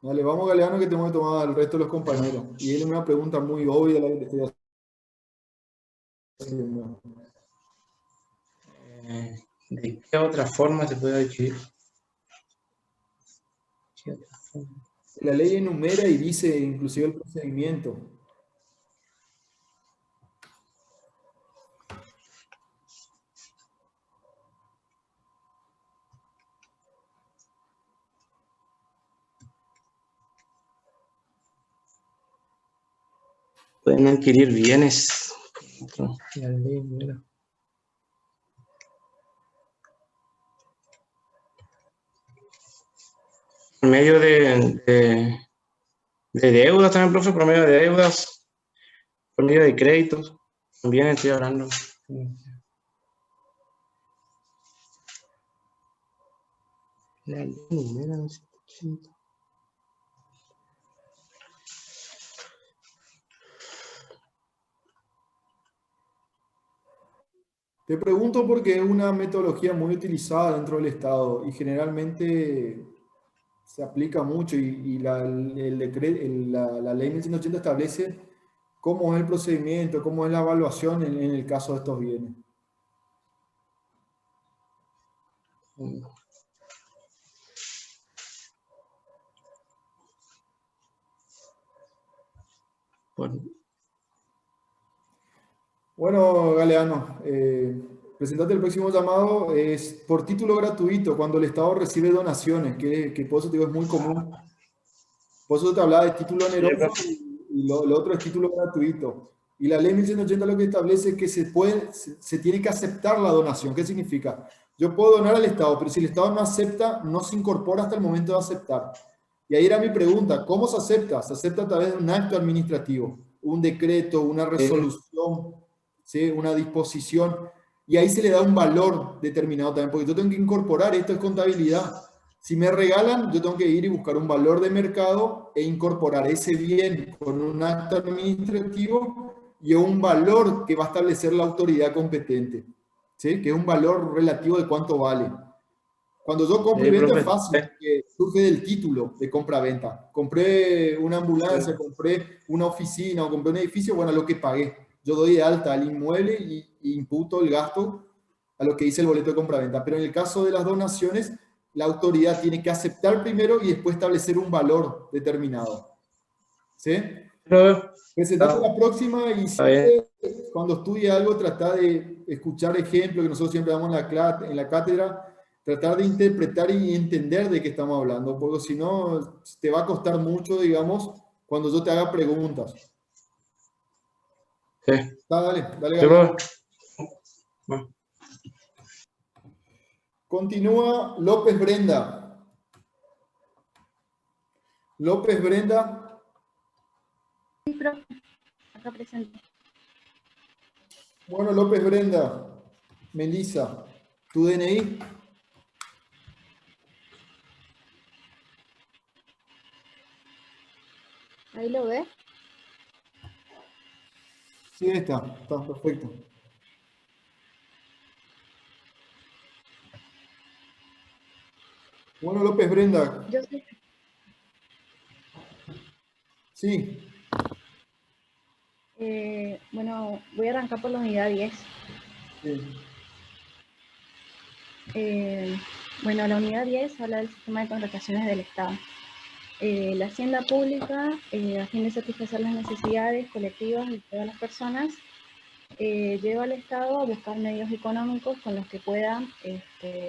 Dale, vamos Galeano que tenemos que tomar al resto de los compañeros. Y él es una pregunta muy obvia la que te estoy haciendo. ¿De qué otra forma se puede adquirir? ¿Qué otra forma? La ley enumera y dice inclusive el procedimiento. Pueden adquirir bienes. La ley, mira. Por medio de deudas también, profe, por medio de deudas, por medio de créditos. También estoy hablando. La ley numera 180. Te pregunto porque es una metodología muy utilizada dentro del Estado y generalmente se aplica mucho y la ley 1180 establece cómo es el procedimiento, cómo es la evaluación en el caso de estos bienes. Por- Bueno, Galeano, presentate el próximo llamado. Es por título gratuito, cuando el Estado recibe donaciones, que por eso te digo es muy común. Por eso te hablaba de título Sí, oneroso profe. y lo otro es título gratuito. Y la ley 1180 lo que establece es que se tiene que aceptar la donación. ¿Qué significa? Yo puedo donar al Estado, pero si el Estado no acepta, no se incorpora hasta el momento de aceptar. Y ahí era mi pregunta, ¿cómo se acepta? Se acepta a través de un acto administrativo, un decreto, una resolución, ¿sí? Una disposición, y ahí se le da un valor determinado también, porque yo tengo que incorporar, esto es contabilidad. Si me regalan, yo tengo que ir y buscar un valor de mercado e incorporar ese bien con un acto administrativo y un valor que va a establecer la autoridad competente, ¿sí? Que es un valor relativo de cuánto vale. Cuando yo compro y Sí, vendo es profe. fácil, porque surge del título de compra-venta. Compré una ambulancia, compré una oficina o compré un edificio, bueno, lo que pagué. Yo doy de alta al inmueble y imputo el gasto a lo que dice el boleto de compra-venta. Pero en el caso de las donaciones, la autoridad tiene que aceptar primero y después establecer un valor determinado. ¿Sí? Profe, Presentate la próxima y está bien. siempre, cuando estudie algo, trata de escuchar ejemplos que nosotros siempre damos en la cátedra, tratar de interpretar y entender de qué estamos hablando, porque si no, te va a costar mucho, digamos, cuando yo te haga preguntas. Sí. Dale, dale, Sí, Galeano. profe. Bueno. Continúa López Brenda. López Brenda. Sí, profe, acá presente. Bueno, López Brenda. Melissa, ¿tu DNI? Ahí lo ve. Sí, está perfecto. Bueno, López Brenda, Yo sé. sí. Bueno, voy a arrancar por la unidad 10. Sí. Bueno, la unidad 10 habla del sistema de contrataciones del Estado. La hacienda pública, a fin de satisfacer las necesidades colectivas de todas las personas, lleva al Estado a buscar medios económicos con los que puedan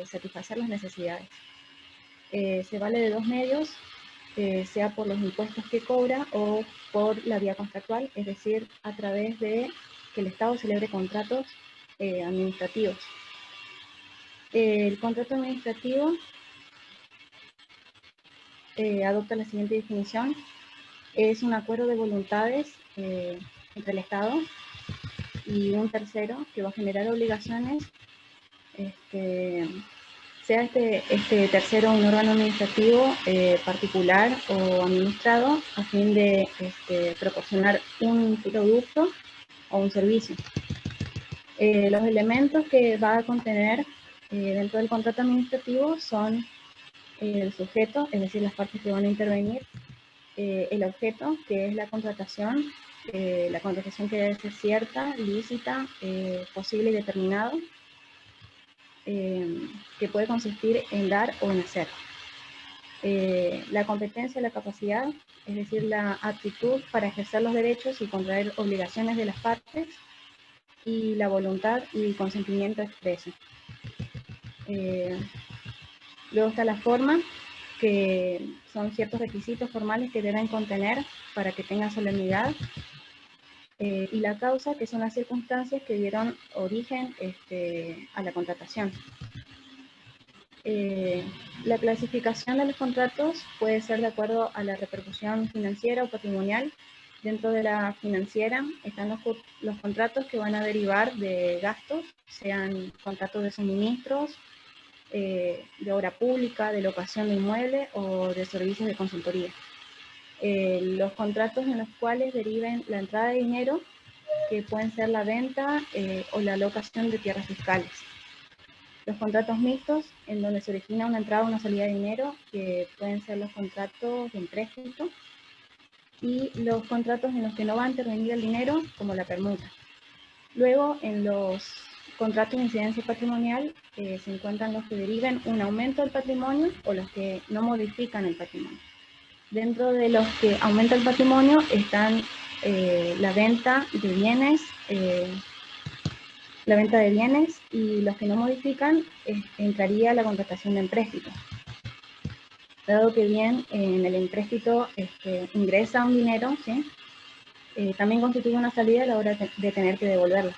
satisfacer las necesidades. Se vale de dos medios, sea por los impuestos que cobra o por la vía contractual, es decir, a través de que el Estado celebre contratos administrativos. El contrato administrativo adopta la siguiente definición: es un acuerdo de voluntades entre el Estado y un tercero que va a generar obligaciones, sea este tercero un órgano administrativo particular o administrado, a fin de proporcionar un producto o un servicio. Los elementos que va a contener dentro del contrato administrativo son el sujeto, es decir, las partes que van a intervenir, el objeto, que es la contratación que debe ser cierta, lícita, posible y determinado, que puede consistir en dar o en hacer. La competencia, la capacidad, es decir, la aptitud para ejercer los derechos y contraer obligaciones de las partes, y la voluntad y consentimiento expreso. Luego está la forma, que son ciertos requisitos formales que deben contener para que tenga solemnidad, y la causa, que son las circunstancias que dieron origen a la contratación. La clasificación de los contratos puede ser de acuerdo a la repercusión financiera o patrimonial. Dentro de la financiera están los contratos que van a derivar de gastos, sean contratos de suministros, de obra pública, de locación de inmueble o de servicios de consultoría. Los contratos en los cuales deriven la entrada de dinero, que pueden ser la venta o la locación de tierras fiscales. Los contratos mixtos, en donde se origina una entrada o una salida de dinero, que pueden ser los contratos de empréstito, y los contratos en los que no va a intervenir el dinero, como la permuta. Luego, en los contratos de incidencia patrimonial, se encuentran los que deriven un aumento del patrimonio o los que no modifican el patrimonio. Dentro de los que aumenta el patrimonio están la venta de bienes, y los que no modifican entraría la contratación de empréstito. Dado que bien en el empréstito ingresa un dinero, ¿sí? También constituye una salida a la hora de tener que devolverla.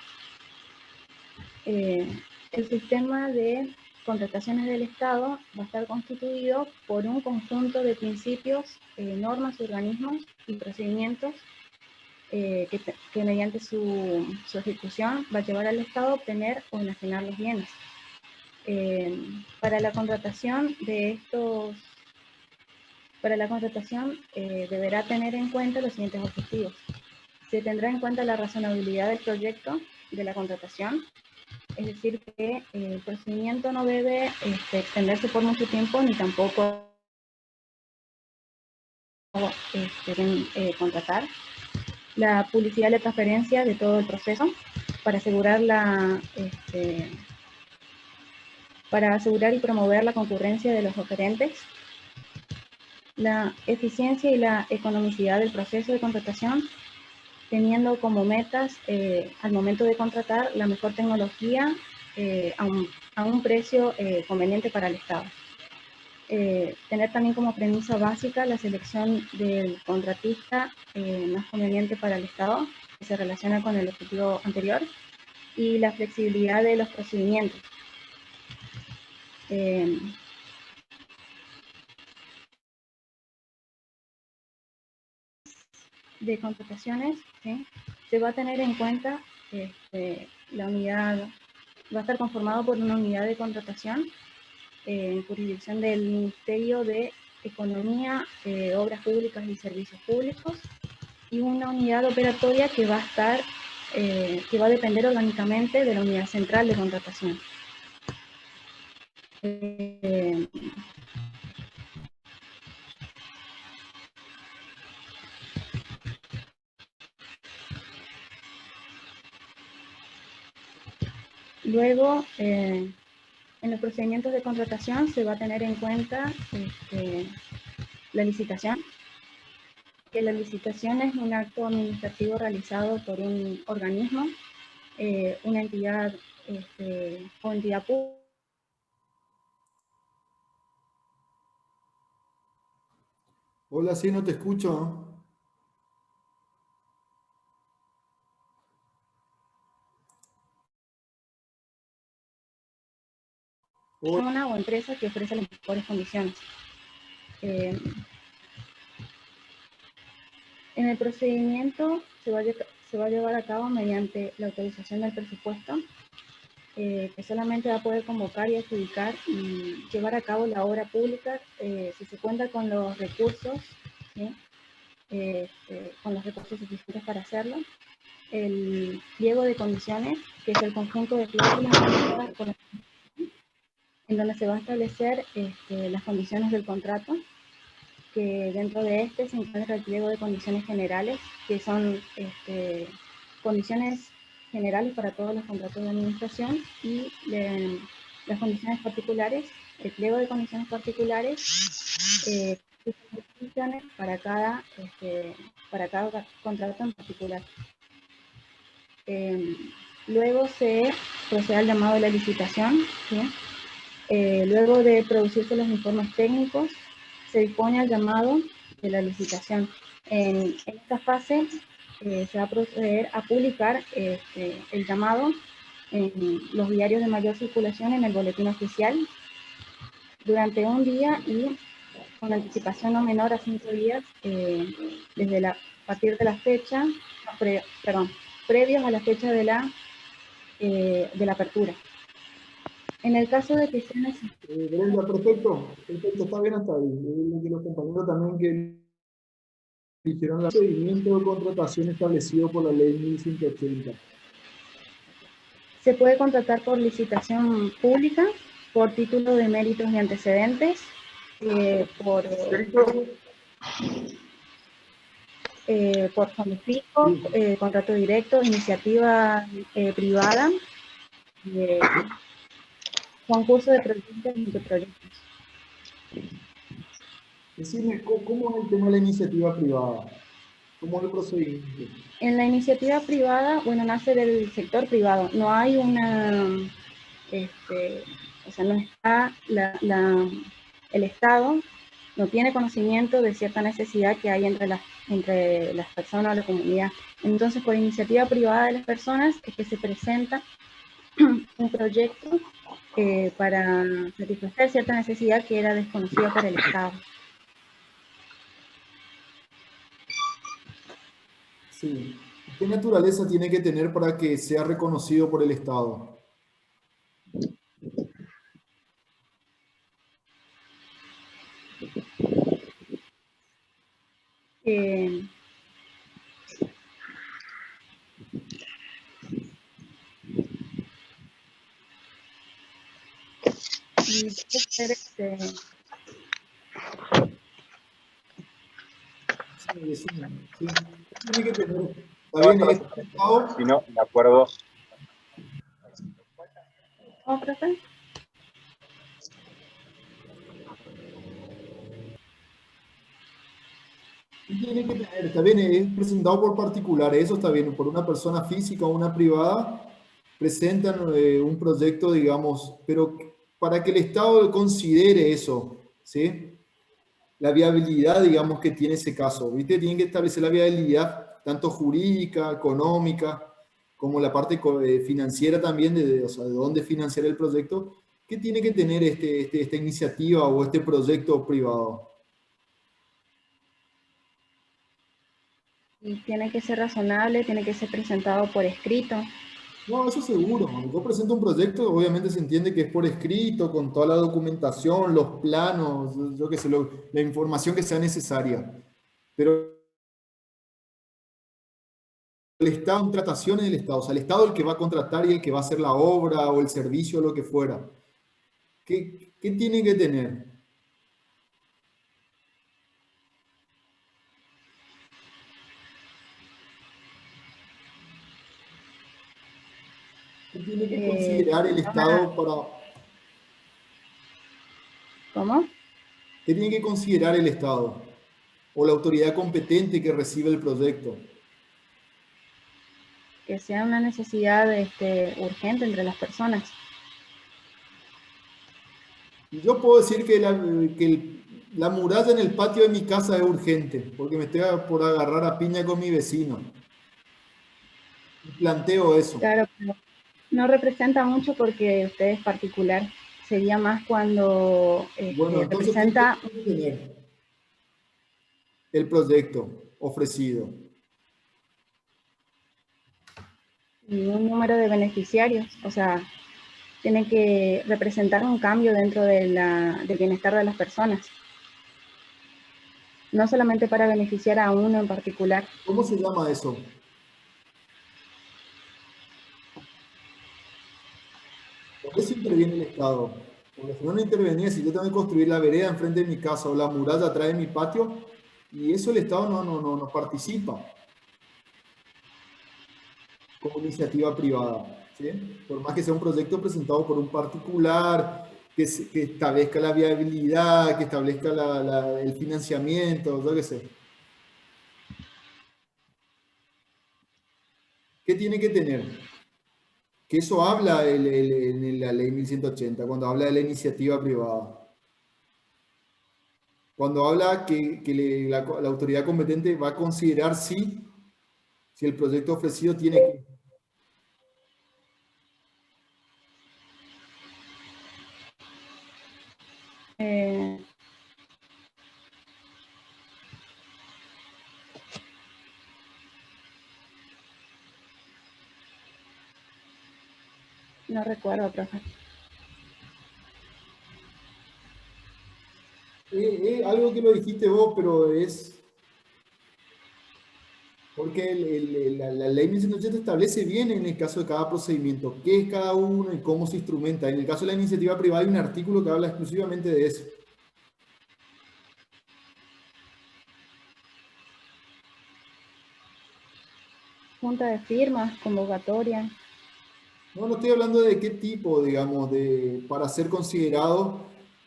El sistema de contrataciones del Estado va a estar constituido por un conjunto de principios, normas, organismos y procedimientos que mediante su ejecución va a llevar al Estado a obtener o enajenar los bienes. Para la contratación deberá tener en cuenta los siguientes objetivos. Se tendrá en cuenta la razonabilidad del proyecto de la contratación, es decir, que el procedimiento no debe extenderse por mucho tiempo, ni tampoco contratar. La publicidad y la transparencia de todo el proceso, para asegurar y promover la concurrencia de los oferentes. La eficiencia y la economicidad del proceso de contratación, teniendo como metas al momento de contratar la mejor tecnología a un precio conveniente para el Estado. Tener también como premisa básica la selección del contratista más conveniente para el Estado, que se relaciona con el objetivo anterior, y la flexibilidad de los procedimientos. De contrataciones, ¿sí? Se va a tener en cuenta la unidad, va a estar conformado por una unidad de contratación en jurisdicción del Ministerio de Economía, Obras Públicas y Servicios Públicos, y una unidad operatoria que va a depender orgánicamente de la unidad central de contratación. Luego, en los procedimientos de contratación se va a tener en cuenta La licitación. Que la licitación es un acto administrativo realizado por un organismo, una entidad o entidad pública. Hola, sí, no te escucho. Hola. Persona o empresa que ofrece las mejores condiciones. En el procedimiento se va a llevar a cabo mediante la autorización del presupuesto, que solamente va a poder convocar y adjudicar y llevar a cabo la obra pública si se cuenta con los recursos, ¿sí? Con los recursos suficientes para hacerlo. El pliego de condiciones, que es el conjunto de cláusulas en donde se va a establecer las condiciones del contrato, que dentro de este se encuentra el pliego de condiciones generales, que son condiciones generales para todos los contratos de administración, y las condiciones particulares, el pliego de condiciones particulares, condiciones para cada contrato en particular. Luego se procede al llamado de la licitación, ¿sí? Luego de producirse los informes técnicos, se dispone al llamado de la licitación. En esta fase se va a proceder a publicar el llamado en los diarios de mayor circulación, en el boletín oficial, durante un día y con anticipación no menor a 5 días a partir de la fecha, previos a la fecha de la apertura. En el caso de que sea necesario. Brenda, perfecto, perfecto, está bien hasta ahí. Que los compañeros también que hicieron el procedimiento de contratación establecido por la ley 1180. Se puede contratar por licitación pública, por título de méritos y antecedentes, por fondos fijos, contrato directo, iniciativa privada, concurso de proyectos y de proyectos. Decime, ¿cómo es el tema de la iniciativa privada? ¿Cómo es el procedimiento? En la iniciativa privada, bueno, nace del sector privado. No hay una, o sea, no está el Estado no tiene conocimiento de cierta necesidad que hay entre las personas o la comunidad. Entonces, por iniciativa privada de las personas es que se presenta un proyecto para satisfacer cierta necesidad que era desconocida por el Estado. Sí. ¿Qué naturaleza tiene que tener para que sea reconocido por el Estado? Y puede ser Sí. Tiene que tener, está bien, es Estado. Si no, de acuerdo. ¿Oh, profe? Tiene que tener, está bien, es presentado por particulares, eso está bien, por una persona física o una privada, presentan un proyecto, digamos, pero para que el Estado considere eso, ¿sí? La viabilidad, digamos, que tiene ese caso, ¿viste? Tienen que establecer la viabilidad, tanto jurídica, económica, como la parte financiera también, o sea, de dónde financiar el proyecto. ¿Qué tiene que tener esta iniciativa o este proyecto privado? Y tiene que ser razonable, tiene que ser presentado por escrito. No, eso seguro. Cuando yo presento un proyecto, obviamente se entiende que es por escrito, con toda la documentación, los planos, yo qué sé, la información que sea necesaria. Pero el Estado, contrataciones del Estado, o sea, el Estado es el que va a contratar y el que va a hacer la obra o el servicio o lo que fuera. ¿Qué tiene que tener? ¿Qué tiene que considerar el Estado para... ¿Cómo? ¿Qué tiene que considerar el Estado o la autoridad competente que recibe el proyecto? Que sea una necesidad urgente entre las personas. Y yo puedo decir que la muralla en el patio de mi casa es urgente, porque me estoy por agarrar a piña con mi vecino. Y planteo eso. Claro, pero no representa mucho porque usted es particular. Sería más cuando Bueno, entonces, ¿qué representa tiene que tener el proyecto ofrecido? un número de beneficiarios. O sea, tiene que representar un cambio dentro del bienestar de las personas. No solamente para beneficiar a uno en particular. ¿Cómo se llama eso? ¿Por qué se interviene el Estado? Porque si no, no intervenía, si yo tengo que construir la vereda enfrente de mi casa o la muralla atrás de mi patio, y eso el Estado no participa como iniciativa privada, ¿sí? Por más que sea un proyecto presentado por un particular, que establezca la viabilidad, que establezca el financiamiento, yo qué sé. ¿Qué tiene que tener? Que eso habla en la ley 1180, cuando habla de la iniciativa privada. Cuando habla que la autoridad competente va a considerar si el proyecto ofrecido tiene que... Eh, no recuerdo, profe. Algo que lo dijiste vos, pero es... Porque la ley 1180 establece bien en el caso de cada procedimiento qué es cada uno y cómo se instrumenta. En el caso de la iniciativa privada hay un artículo que habla exclusivamente de eso. Junta de firmas, convocatoria. No, no estoy hablando de qué tipo, digamos, para ser considerado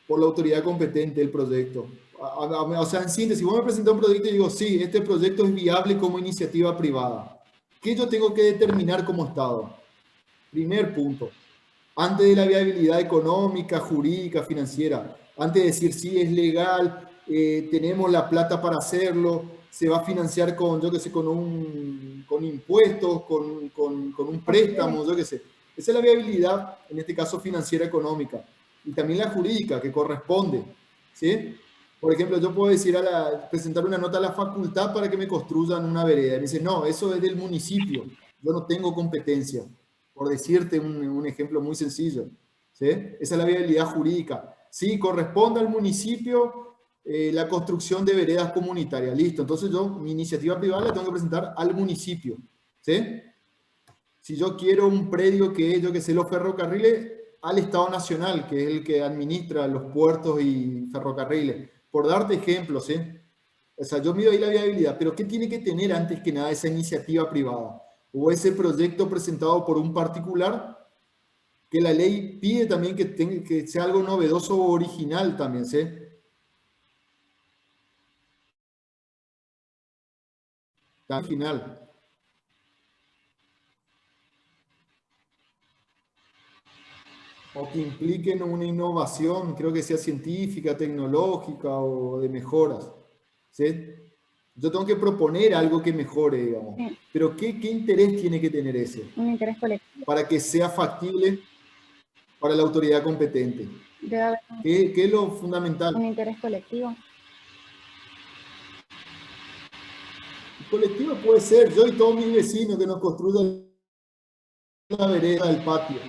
por la autoridad competente el proyecto. O sea, en síntesis, si vos me presentas un proyecto y digo, sí, este proyecto es viable como iniciativa privada. ¿Qué yo tengo que determinar como Estado? Primer punto. Antes de la viabilidad económica, jurídica, financiera, antes de decir si es legal, tenemos la plata para hacerlo, se va a financiar con, yo qué sé, con impuestos, con un préstamo, yo qué sé. Esa es la viabilidad, en este caso financiera económica. Y también la jurídica, que corresponde. ¿Sí? Por ejemplo, yo puedo decir presentar una nota a la facultad para que me construyan una vereda. Y me dice, no, eso es del municipio, yo no tengo competencia, por decirte un ejemplo muy sencillo. ¿Sí? Esa es la viabilidad jurídica. Sí, corresponde al municipio la construcción de veredas comunitarias. Listo, entonces yo mi iniciativa privada la tengo que presentar al municipio. ¿Sí? Si yo quiero un predio que es, yo que sé, los ferrocarriles, al Estado Nacional, que es el que administra los puertos y ferrocarriles. Por darte ejemplos, ¿sí? O sea, yo mido ahí la viabilidad, pero ¿qué tiene que tener antes que nada esa iniciativa privada? O ese proyecto presentado por un particular, que la ley pide también que sea algo novedoso o original también, ¿sí? Original. O que impliquen una innovación, creo que sea científica, tecnológica o de mejoras. ¿Sí? Yo tengo que proponer algo que mejore, digamos. Sí, Pero ¿qué interés tiene que tener ese? un interés colectivo. Para que sea factible para la autoridad competente. Debe haber ¿Qué es lo fundamental? un interés colectivo. El colectivo puede ser yo y todos mis vecinos que nos construyan la vereda del patio.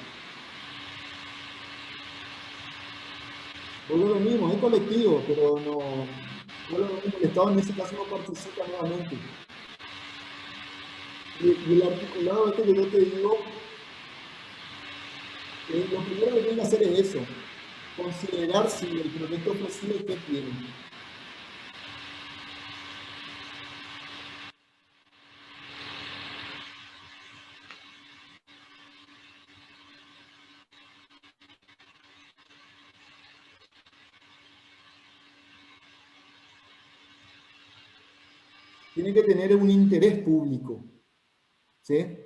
Vuelvo lo mismo, es colectivo, pero no. Vuelvo lo mismo, el Estado en ese caso no participa nuevamente. Y el articulado este que yo te digo, lo primero que tiene que hacer es eso, considerar si el proyecto ofrecido qué tiene. tiene que tener un interés público, ¿sí?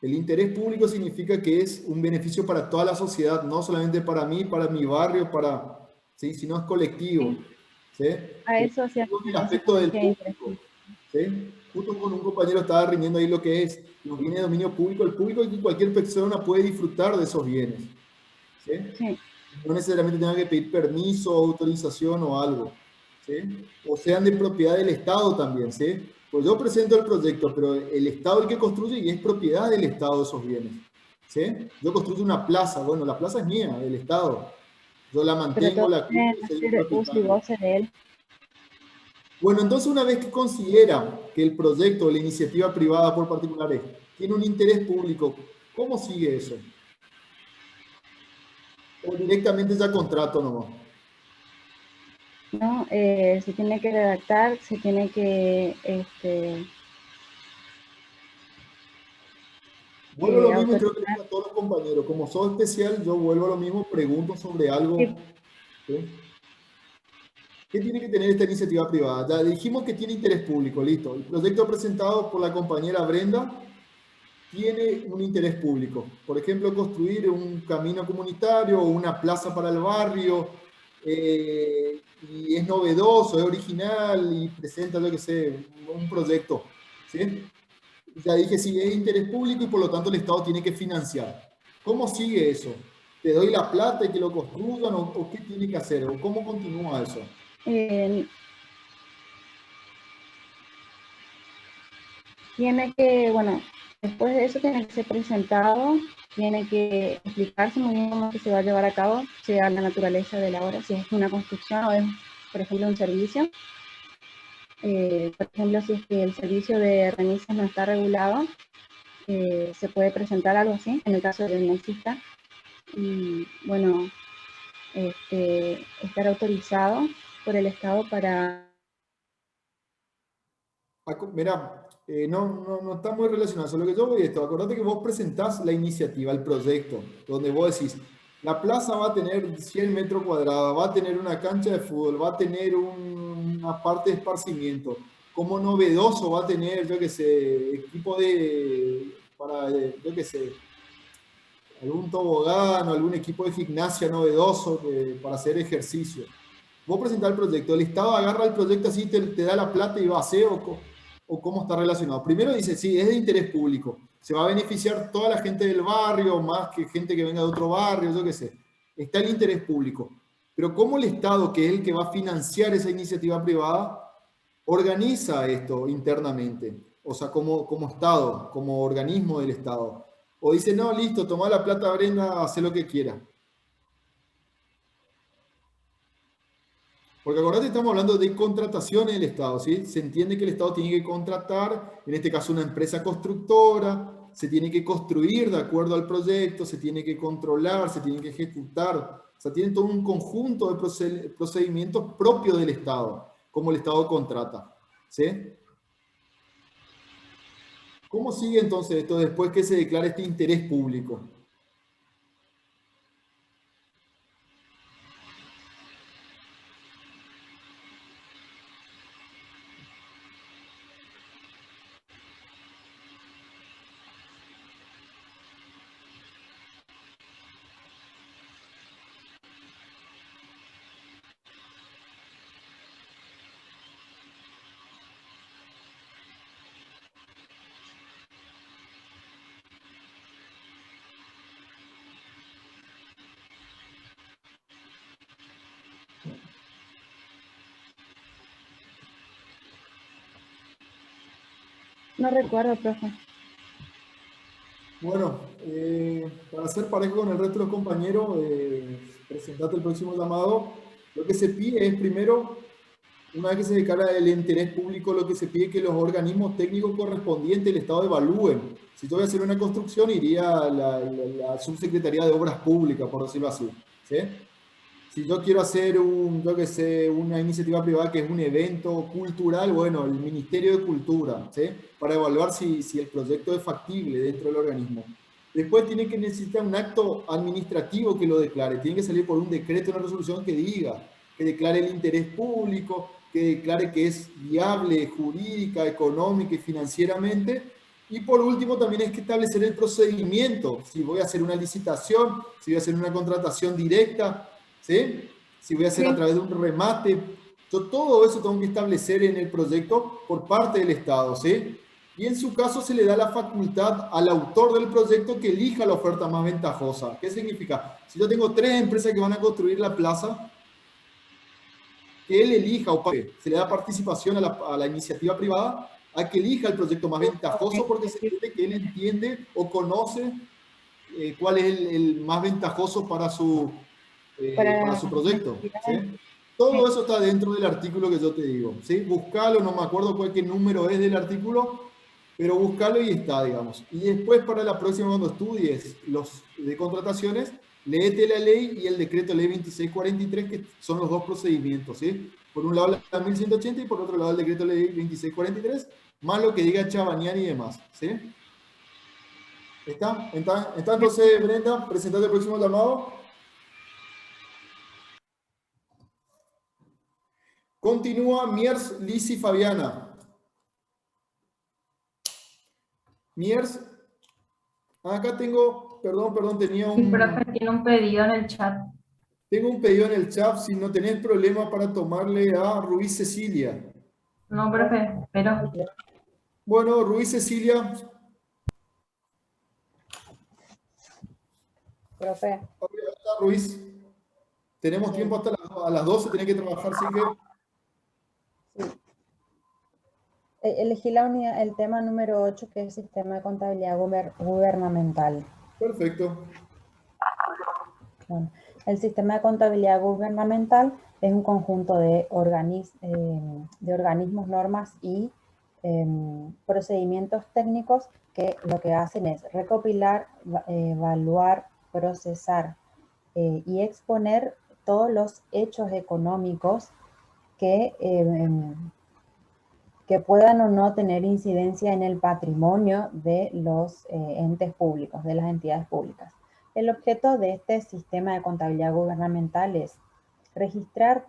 El interés público significa que es un beneficio para toda la sociedad, no solamente para mí, para mi barrio, ¿sí? Sino es colectivo, ¿sí? A eso hacía El referencia aspecto con del que interés público, ¿sí? Justo con un compañero estaba rindiendo ahí lo que es los bienes de dominio público. El público es que cualquier persona puede disfrutar de esos bienes, ¿sí? Sí, No necesariamente tenga que pedir permiso, autorización o algo, ¿sí? O sean de propiedad del Estado también, ¿sí? Pues yo presento el proyecto, pero el Estado es el que construye y es propiedad del Estado esos bienes, ¿sí? Yo construyo una plaza, bueno, la plaza es mía, del Estado. Yo la pero mantengo, todos la cuido pueden y soy el hacer uso y propietario. goce de él. Bueno, entonces una vez que considera que el proyecto o la iniciativa privada por particulares tiene un interés público, ¿cómo sigue eso? O directamente ya contrato nomás. ¿No? Se tiene que redactar, se tiene que Vuelvo a lo mismo y creo que le autorizar. digo a todos los compañeros. Como soy especial, yo vuelvo a lo mismo, pregunto sobre Sí, algo. ¿Sí? ¿Qué tiene que tener esta iniciativa privada? Ya dijimos que tiene interés público, listo. El proyecto presentado por la compañera Brenda tiene un interés público. Por ejemplo, construir un camino comunitario o una plaza para el barrio, y es novedoso, es original y presenta, yo que sé, un proyecto. ¿Sí? Ya dije, sí, es interés público y por lo tanto el Estado tiene que financiar. ¿Cómo sigue eso? ¿Te doy la plata y que lo construyan o qué tiene que hacer? ¿O cómo continúa eso? eh, tiene que, bueno, después de eso tiene que ser presentado, tiene que explicarse muy bien cómo se va a llevar a cabo, sea la naturaleza de la obra, si es una construcción o es, por ejemplo, un servicio. Por ejemplo, si es que el servicio de remisas no está regulado, se puede presentar algo así, en el caso de que no exista. Y bueno, estar autorizado por el Estado para... Mira, no está muy relacionado. Solo que yo voy a esto. Acordate que vos presentás la iniciativa, el proyecto, donde vos decís, la plaza va a tener 100 metros cuadrados, va a tener una cancha de fútbol, va a tener una parte de esparcimiento. Como novedoso va a tener, yo qué sé, equipo yo qué sé, algún tobogán o algún equipo de gimnasia novedoso para hacer ejercicio. Vos presentás el proyecto, el Estado agarra el proyecto así, te da la plata y va a hacer o cómo está relacionado. Primero dice, sí, es de interés público, se va a beneficiar toda la gente del barrio, más que gente que venga de otro barrio, yo qué sé. Está el interés público. Pero ¿cómo el Estado, que es el que va a financiar esa iniciativa privada, organiza esto internamente? O sea, como Estado, como organismo del Estado. O dice, no, listo, toma la plata, Brenda, hace lo que quiera. Porque acordate, estamos hablando de contrataciones del Estado, ¿sí? Se entiende que el Estado tiene que contratar, en este caso una empresa constructora, se tiene que construir de acuerdo al proyecto, se tiene que controlar, se tiene que ejecutar. O sea, tienen todo un conjunto de procedimientos propios del Estado, como el Estado contrata, ¿sí? ¿Cómo sigue entonces esto después que se declara este interés público? No recuerdo, profe. Bueno, para ser parejo con el resto de los compañeros, presentate el próximo llamado. Lo que se pide es primero, una vez que se declara el interés público, lo que se pide es que los organismos técnicos correspondientes del Estado evalúen. Si yo voy a hacer una construcción, iría a la Subsecretaría de Obras Públicas, por decirlo así. ¿Sí? Si yo quiero hacer yo que sé, una iniciativa privada que es un evento cultural, bueno, el Ministerio de Cultura, ¿sí? Para evaluar si el proyecto es factible dentro del organismo. Después tiene que necesitar un acto administrativo que lo declare. Tiene que salir por un decreto, una resolución que diga, que declare el interés público, que declare que es viable jurídica, económica y financieramente. Y por último también hay que establecer el procedimiento, si voy a hacer una licitación, si voy a hacer una contratación directa, ¿sí? Si voy a hacer a través de un remate. Yo todo eso tengo que establecer en el proyecto por parte del Estado, ¿sí? Y en su caso se le da la facultad al autor del proyecto que elija la oferta más ventajosa. ¿Qué significa? Si yo tengo 3 empresas que van a construir la plaza, que él elija o se le da participación a la iniciativa privada a que elija el proyecto más ventajoso porque se entiende que él entiende o conoce cuál es el más ventajoso para su proyecto. ¿Sí? Todo eso está dentro del artículo que yo te digo. ¿Sí? Buscalo, no me acuerdo qué número es del artículo, pero búscalo y está, digamos. Y después para la próxima, cuando estudies los de contrataciones, léete la ley y el decreto ley 2643, que son los dos procedimientos, ¿sí? Por un lado la 1180 y por otro lado el decreto ley 2643, más lo que diga Chabanian y demás, ¿sí? ¿Está? Entonces, Brenda, presentate el próximo llamado. Continúa Miers, Liz y Fabiana. Miers, acá tengo, perdón, tenía Sí, profe, tiene un pedido en el chat. Tengo un pedido en el chat, si no tenés problema para tomarle a Ruiz Cecilia. No, profe, pero... Bueno, Ruiz Cecilia. Profe. Hola, Ruiz. Tenemos tiempo hasta a las 12, tenés que trabajar, así que... Sí. Elegí la unidad, el tema número 8, que es Sistema de Contabilidad Gubernamental. Perfecto. Bueno, el Sistema de Contabilidad Gubernamental es un conjunto de organismos, normas y procedimientos técnicos que lo que hacen es recopilar, evaluar, procesar y exponer todos los hechos económicos que puedan o no tener incidencia en el patrimonio de los entes públicos, de las entidades públicas. El objeto de este sistema de contabilidad gubernamental es registrar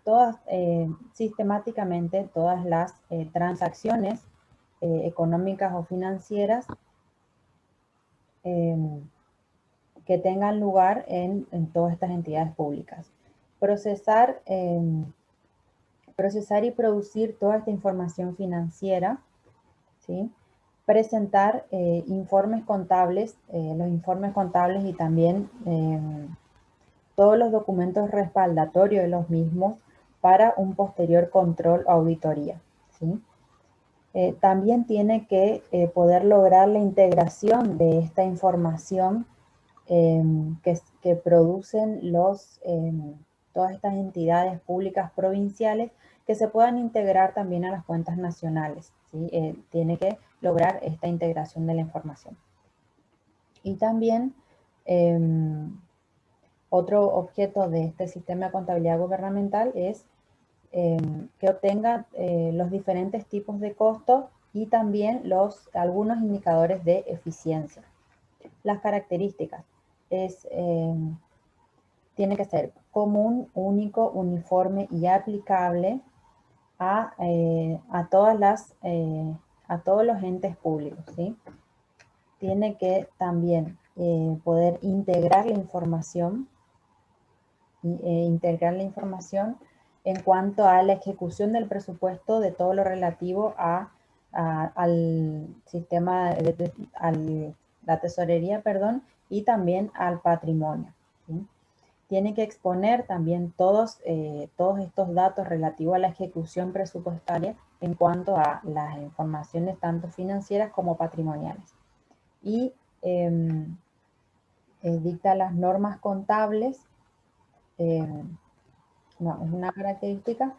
sistemáticamente todas las transacciones económicas o financieras que tengan lugar en todas estas entidades públicas. Procesar y producir toda esta información financiera, ¿sí? Presentar informes contables, los informes contables y también todos los documentos respaldatorios de los mismos para un posterior control o auditoría, ¿sí? También tiene que poder lograr la integración de esta información que producen todas estas entidades públicas provinciales, que se puedan integrar también a las cuentas nacionales, ¿sí? Tiene que lograr esta integración de la información. Y también otro objeto de este sistema de contabilidad gubernamental es que obtenga los diferentes tipos de costos y también algunos indicadores de eficiencia. Las características tiene que ser común, único, uniforme y aplicable a todos los entes públicos, ¿sí? Tiene que también poder integrar la información en cuanto a la ejecución del presupuesto de todo lo relativo al sistema, a la tesorería, perdón, y también al patrimonio, ¿sí? Tiene que exponer también todos estos datos relativos a la ejecución presupuestaria en cuanto a las informaciones tanto financieras como patrimoniales. Y dicta las normas contables, no, es una característica,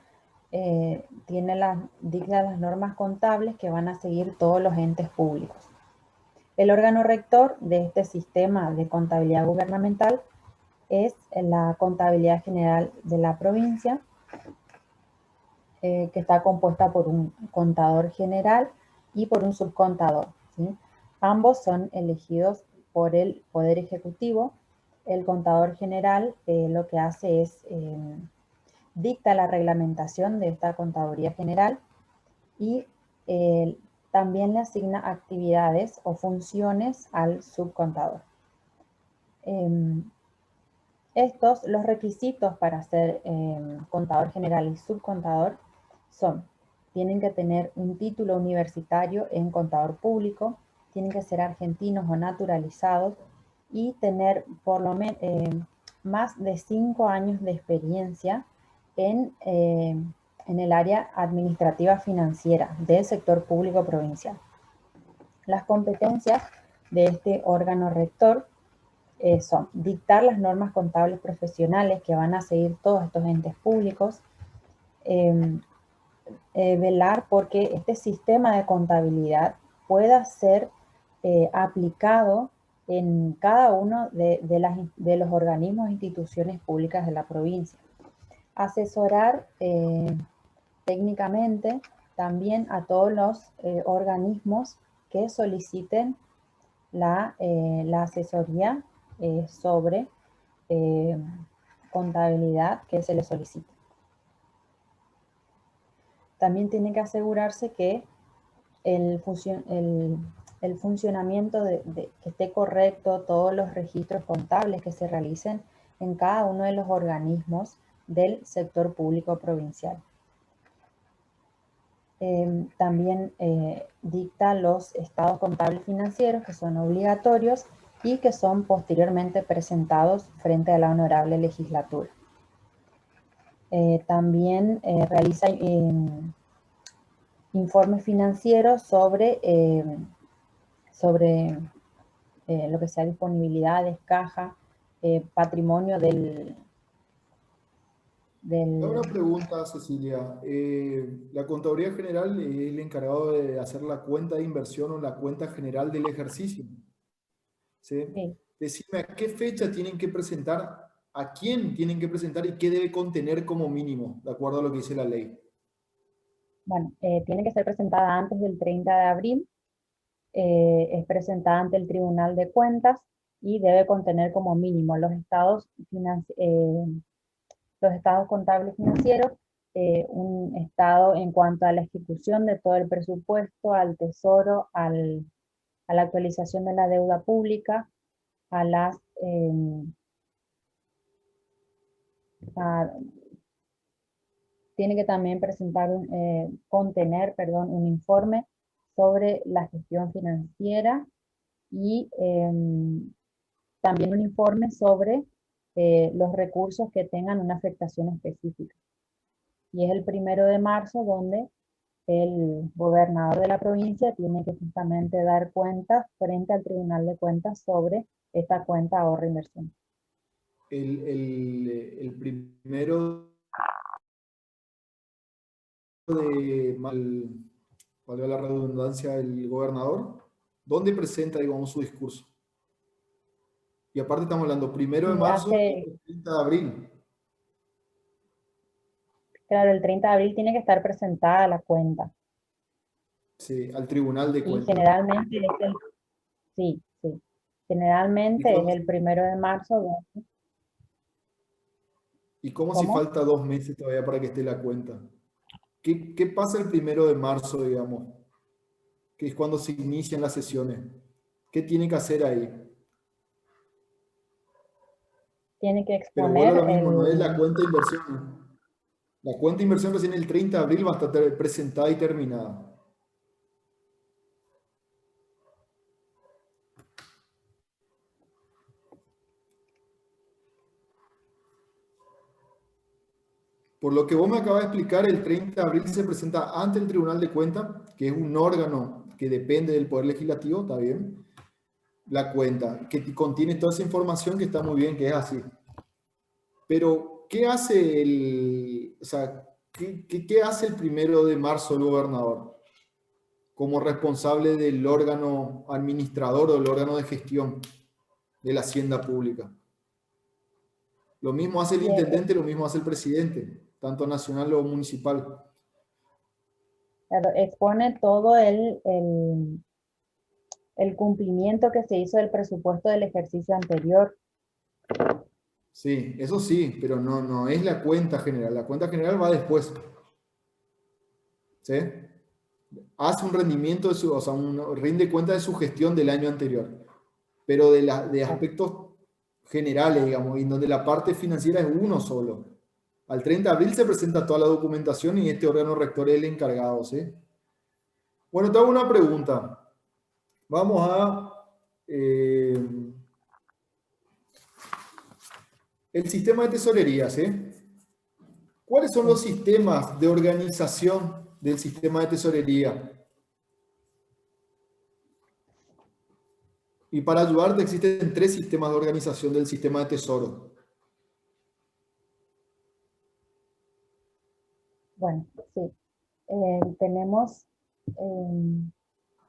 dicta las normas contables que van a seguir todos los entes públicos. El órgano rector de este sistema de contabilidad gubernamental es la Contabilidad General de la provincia, que está compuesta por un contador general y por un subcontador, ¿sí? Ambos son elegidos por el Poder Ejecutivo. El contador general lo que hace es dicta la reglamentación de esta Contaduría General y también le asigna actividades o funciones al subcontador. Los requisitos para ser contador general y subcontador son: tienen que tener un título universitario en contador público, tienen que ser argentinos o naturalizados y tener por lo menos más de 5 años de experiencia en el área administrativa financiera del sector público provincial. Las competencias de este órgano rector son dictar las normas contables profesionales que van a seguir todos estos entes públicos, velar porque este sistema de contabilidad pueda ser aplicado en cada uno de los organismos e instituciones públicas de la provincia. Asesorar técnicamente también a todos los organismos que soliciten la asesoría sobre contabilidad que se le solicite. También tiene que asegurarse que el funcionamiento que esté correcto, todos los registros contables que se realicen en cada uno de los organismos del sector público provincial. También dicta los estados contables financieros que son obligatorios y que son posteriormente presentados frente a la honorable legislatura. También realiza informes financieros sobre lo que sea disponibilidades, caja, patrimonio del... Una pregunta, Cecilia. La Contaduría General es el encargado de hacer la cuenta de inversión o la cuenta general del ejercicio. ¿Sí? Sí. Decime, ¿a qué fecha tienen que presentar? ¿A quién tienen que presentar? ¿Y qué debe contener como mínimo, de acuerdo a lo que dice la ley? Bueno, tiene que ser presentada antes del 30 de abril. Es presentada ante el Tribunal de Cuentas y debe contener como mínimo los estados contables financieros, un estado en cuanto a la ejecución de todo el presupuesto, al tesoro, a la actualización de la deuda pública, tiene que también contener un informe sobre la gestión financiera y también un informe sobre los recursos que tengan una afectación específica. Y es el 1 de marzo donde el gobernador de la provincia tiene que justamente dar cuentas frente al Tribunal de Cuentas sobre esta cuenta ahorro inversión. El primero de, valga la redundancia, el gobernador, ¿dónde presenta, digamos, su discurso? Y aparte estamos hablando 1 de marzo y 30 de abril. Claro, el 30 de abril tiene que estar presentada la cuenta. Sí, al Tribunal de Cuentas. Y generalmente sí. Generalmente es el 1 de marzo. ¿Y cómo si falta 2 meses todavía para que esté la cuenta? ¿Qué pasa el 1 de marzo, digamos? Que es cuando se inician las sesiones. ¿Qué tiene que hacer ahí? Tiene que exponer... Pero vuelvo a lo mismo, no es la cuenta de inversión. La cuenta de inversión recién el 30 de abril va a estar presentada y terminada. Por lo que vos me acabas de explicar, el 30 de abril se presenta ante el Tribunal de Cuentas, que es un órgano que depende del Poder Legislativo, ¿está bien? La cuenta, que contiene toda esa información que está muy bien, que es así. Pero, ¿qué hace ¿qué hace el 1 de marzo el gobernador como responsable del órgano administrador o del órgano de gestión de la hacienda pública? Lo mismo hace el intendente, lo mismo hace el presidente, tanto nacional o municipal. Claro, expone todo el cumplimiento que se hizo del presupuesto del ejercicio anterior. Sí, eso sí, pero no es la cuenta general. La cuenta general va después. ¿Sí? Hace un rendimiento, o sea, rinde cuenta de su gestión del año anterior, pero de aspectos generales, digamos, y en donde la parte financiera es uno solo. Al 30 de abril se presenta toda la documentación y este órgano rector es el encargado, ¿sí? Bueno, te hago una pregunta. Vamos a... el sistema de tesorería, ¿sí? ¿Cuáles son los sistemas de organización del sistema de tesorería? Y para ayudarte existen 3 sistemas de organización del sistema de tesoro. Bueno, sí. Tenemos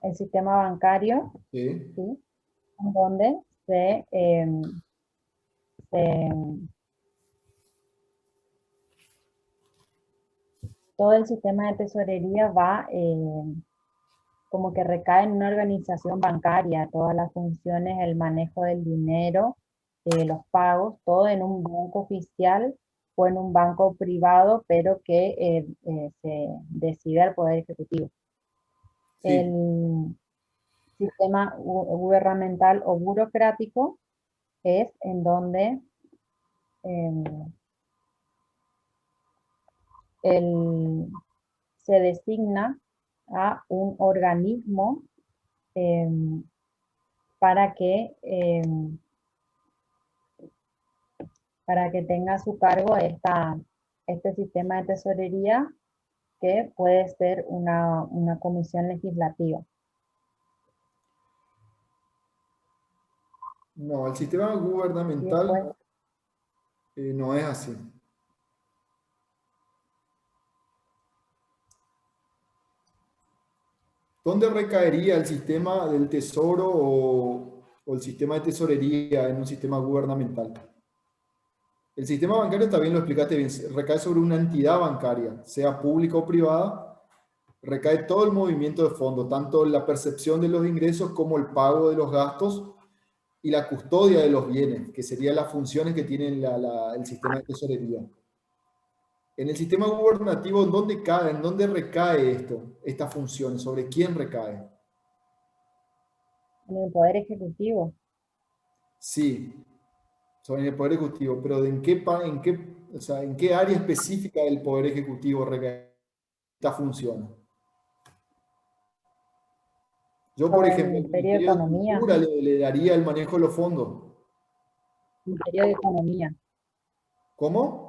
el sistema bancario, ¿Sí? ¿sí? En donde se- todo el sistema de tesorería va como que recae en una organización bancaria, todas las funciones, el manejo del dinero, los pagos, todo en un banco oficial o en un banco privado, pero que se decide al Poder Ejecutivo. Sí. El sistema gubernamental o burocrático es en donde em, se designa a un organismo em, para para que tenga a su cargo este sistema de tesorería que puede ser una comisión legislativa. No, el sistema Y después, gubernamental no es así. ¿Dónde recaería el sistema del tesoro o el sistema de tesorería en un sistema gubernamental? El sistema bancario, también lo explicaste bien, recae sobre una entidad bancaria, sea pública o privada, recae todo el movimiento de fondos, tanto la percepción de los ingresos como el pago de los gastos y la custodia de los bienes, que serían las funciones que tiene el sistema de tesorería. En el sistema gubernativo, ¿en dónde cae, en dónde recae estas funciones? ¿Sobre quién recae? en el Poder Ejecutivo, Sí, sobre el Poder Ejecutivo, pero o sea, ¿en qué área específica del Poder Ejecutivo recae esta función? Yo, por sobre el ejemplo, al Ministerio de Ministerio de Economía, Cultura le daría el manejo de los fondos. Ministerio de Economía, ¿Cómo?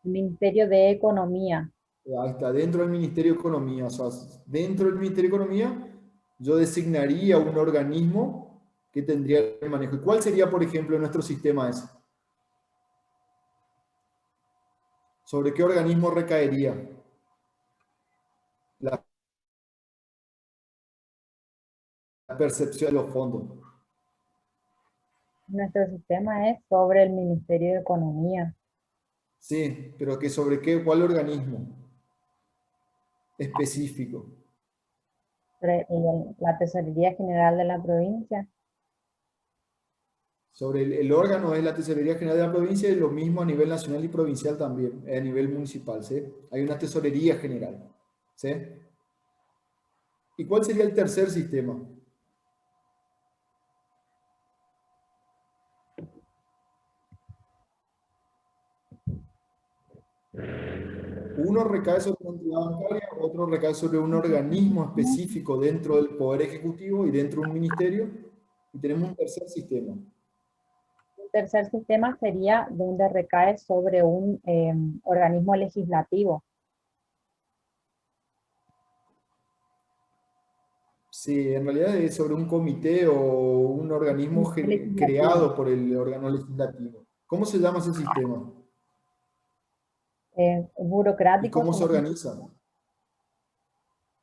el Ministerio de Economía. Ahí está, dentro del Ministerio de Economía. O sea, dentro del Ministerio de Economía, yo designaría un organismo que tendría el manejo. ¿Y cuál sería, por ejemplo, nuestro sistema ese? ¿Sobre qué organismo recaería la percepción de los fondos? Nuestro sistema es sobre el Ministerio de Economía, Sí, pero que sobre qué, ¿cuál organismo específico? sobre la Tesorería General de la provincia. Sobre el órgano es la Tesorería General de la provincia y lo mismo a nivel nacional y provincial también, a nivel municipal, ¿sí? Hay una Tesorería General, ¿sí? ¿Y cuál sería el tercer sistema? Uno recae sobre una entidad bancaria, otro recae sobre un organismo específico dentro del Poder Ejecutivo y dentro de un ministerio, y tenemos un tercer sistema. El tercer sistema sería donde recae sobre un organismo legislativo. Sí, en realidad es sobre un comité o un organismo Legislativo. creado por el órgano legislativo. ¿Cómo se llama ese sistema? ¿Y Burocrático cómo se también. organiza?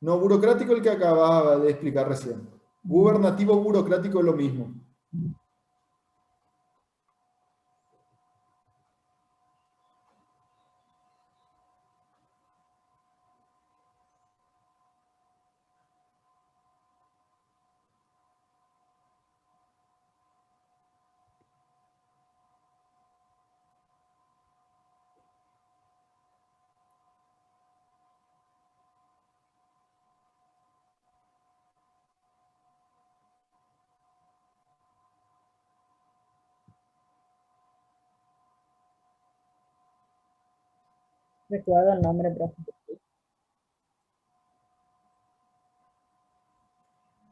No, burocrático el que acababa de explicar recién. Gubernativo, burocrático es lo mismo. Recuerdo el nombre, profe.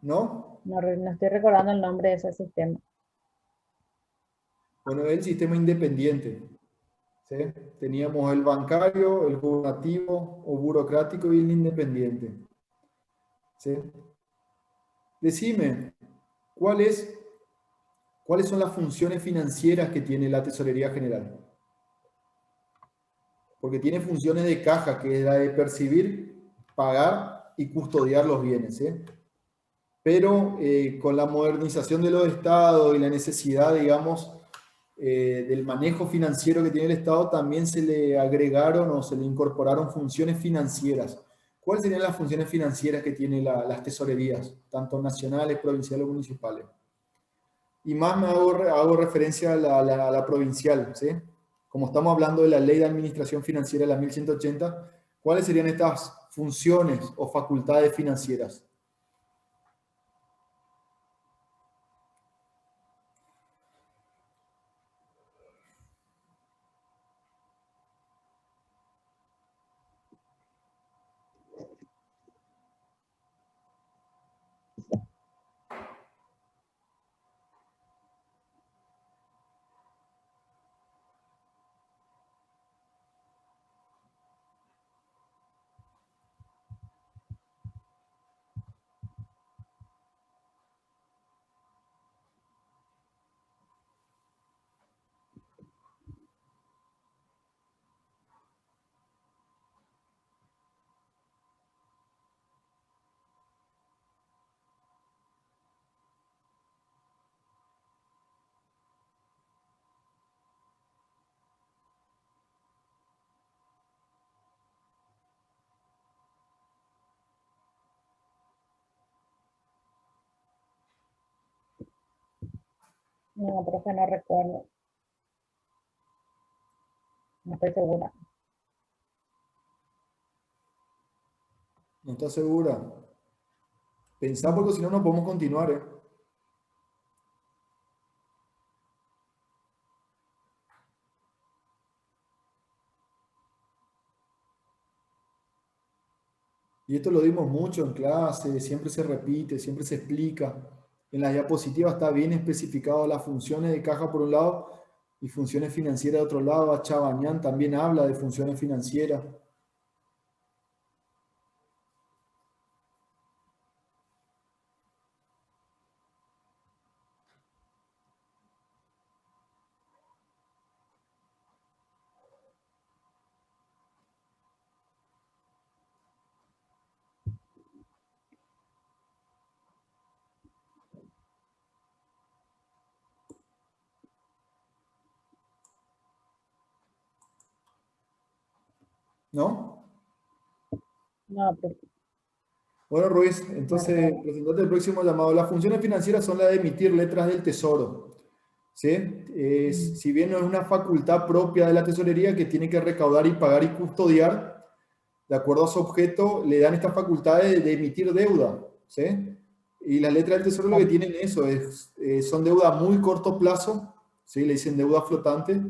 ¿No? No, no estoy recordando el nombre de ese sistema. Bueno, es el sistema independiente. ¿Sí? Teníamos el bancario, el gubernativo o burocrático y el independiente. ¿Sí? Decime, ¿cuáles son las funciones financieras que tiene la Tesorería General? Porque tiene funciones de caja, que es la de percibir, pagar y custodiar los bienes. Pero con la modernización de los estados y la necesidad, digamos, del manejo financiero que tiene el Estado, también se le agregaron o se le incorporaron funciones financieras. ¿Cuáles serían las funciones financieras que tienen las tesorerías, tanto nacionales, provinciales o municipales? Y más me hago referencia a la provincial, ¿sí? Como estamos hablando de la Ley de Administración Financiera, la 1180, ¿cuáles serían estas funciones o facultades financieras? No, profe, no recuerdo. No estoy segura. ¿No estás segura? Pensá porque si no, no podemos continuar, ¿eh? Y esto lo dimos mucho en clase, siempre se repite, siempre se explica. En la diapositiva está bien especificado las funciones de caja por un lado y funciones financieras de otro lado. Chabañán también habla de funciones financieras. ¿No? No, profe, Bueno, Ruiz, no entonces recuerdo. presentate el próximo llamado. Las funciones financieras son las de emitir letras del tesoro. ¿Sí? Mm. Si bien no es una facultad propia de la tesorería que tiene que recaudar y pagar y custodiar, de acuerdo a su objeto, le dan esta facultad de emitir deuda. ¿Sí? Y las letras del tesoro lo que tienen eso son deuda a muy corto plazo, ¿sí? Le dicen deuda flotante,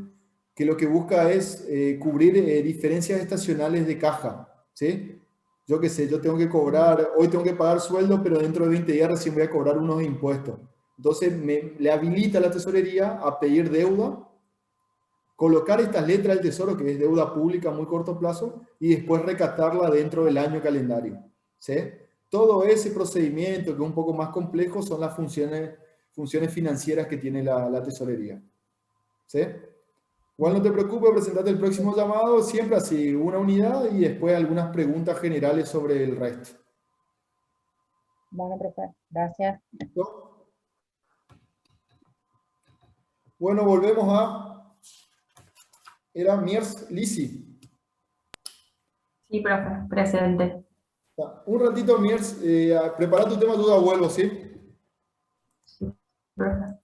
que lo que busca es cubrir diferencias estacionales de caja. ¿Sí? Yo qué sé, yo tengo que cobrar, hoy tengo que pagar sueldo, pero dentro de 20 días recién voy a cobrar unos impuestos. Entonces le habilita a la tesorería a pedir deuda, colocar estas letras del tesoro, que es deuda pública a muy corto plazo, y después recatarla dentro del año calendario. ¿Sí? Todo ese procedimiento, que es un poco más complejo, son las funciones financieras que tiene la tesorería. ¿Sí? Igual no te preocupes, presentate el próximo llamado, siempre así, una unidad y después algunas preguntas generales sobre el resto. Bueno, profe, gracias. ¿Listo? Bueno, volvemos era Miers Lisi. Sí, profe, presente. Un ratito, Miers, prepara tu tema, duda, vuelvo, ¿sí? Sí, profe.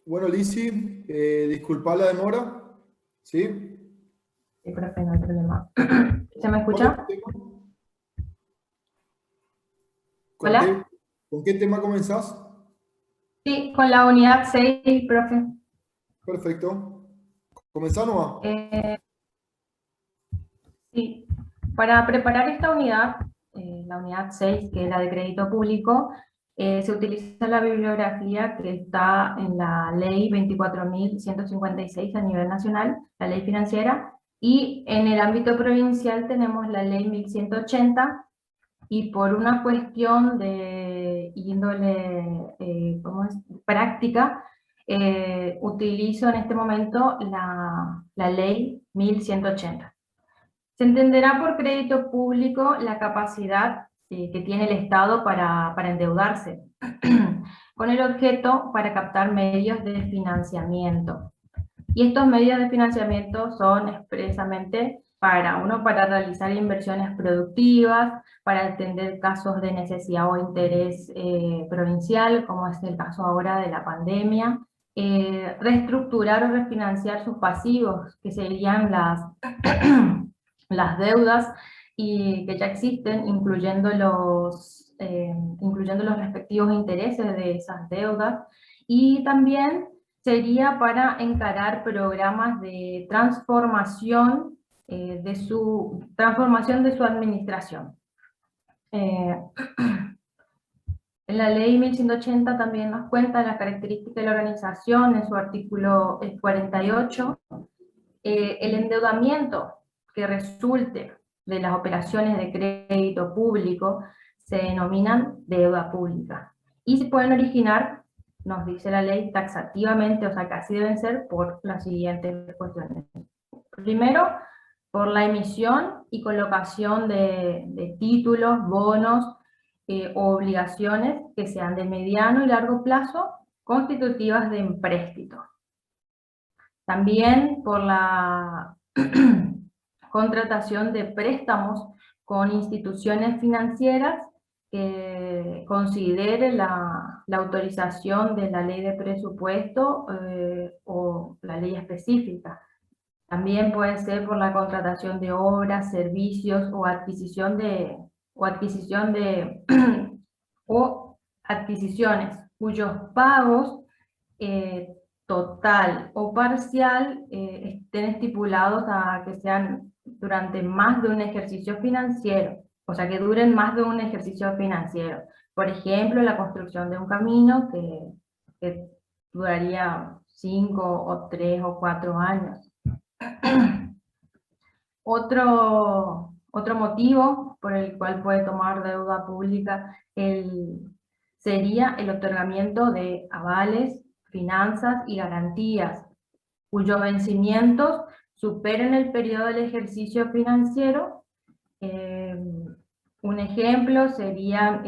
Bueno, Lizzy, disculpa la demora, ¿sí? Sí, profe, no hay problema. ¿Se me ¿Cuál es escucha? tu tema? ¿Con qué, ¿Hola? con qué tema comenzás? Sí, con la unidad 6, profe. Perfecto. ¿Comenzá nomás? Eh, sí, para preparar esta unidad, la unidad 6, que es la de crédito público, se utiliza la bibliografía que está en la ley 24.156 a nivel nacional, la ley financiera, y en el ámbito provincial tenemos la ley 1180, y por una cuestión de índole ¿cómo es? Práctica, utilizo en este momento la ley 1180. Se entenderá por crédito público la capacidad que tiene el Estado para endeudarse, con el objeto para captar medios de financiamiento. Y estos medios de financiamiento son expresamente para realizar inversiones productivas, para atender casos de necesidad o interés provincial, como es el caso ahora de la pandemia, reestructurar o refinanciar sus pasivos, que serían las deudas y que ya existen, incluyendo los respectivos intereses de esas deudas, y también sería para encarar programas de transformación, transformación de su administración. La ley 1180 también nos cuenta las características de la organización en su artículo 48. El endeudamiento que resulte de las operaciones de crédito público se denominan deuda pública y se pueden originar, nos dice la ley, taxativamente, o sea que así deben ser por las siguientes cuestiones. Primero, por la emisión y colocación de títulos, bonos o obligaciones que sean de mediano y largo plazo constitutivas de empréstito. También por la contratación de préstamos con instituciones financieras que considere la autorización de la ley de presupuesto o la ley específica. También puede ser por la contratación de obras, servicios o adquisición de o adquisiciones cuyos pagos total o parcial estén estipulados a que sean durante más de un ejercicio financiero, o sea que duren más de un ejercicio financiero. Por ejemplo, la construcción de un camino que duraría 5 o 3 o 4 años. Otro motivo por el cual puede tomar deuda pública sería el otorgamiento de avales, finanzas y garantías, cuyos vencimientos superen el periodo del ejercicio financiero. Un ejemplo sería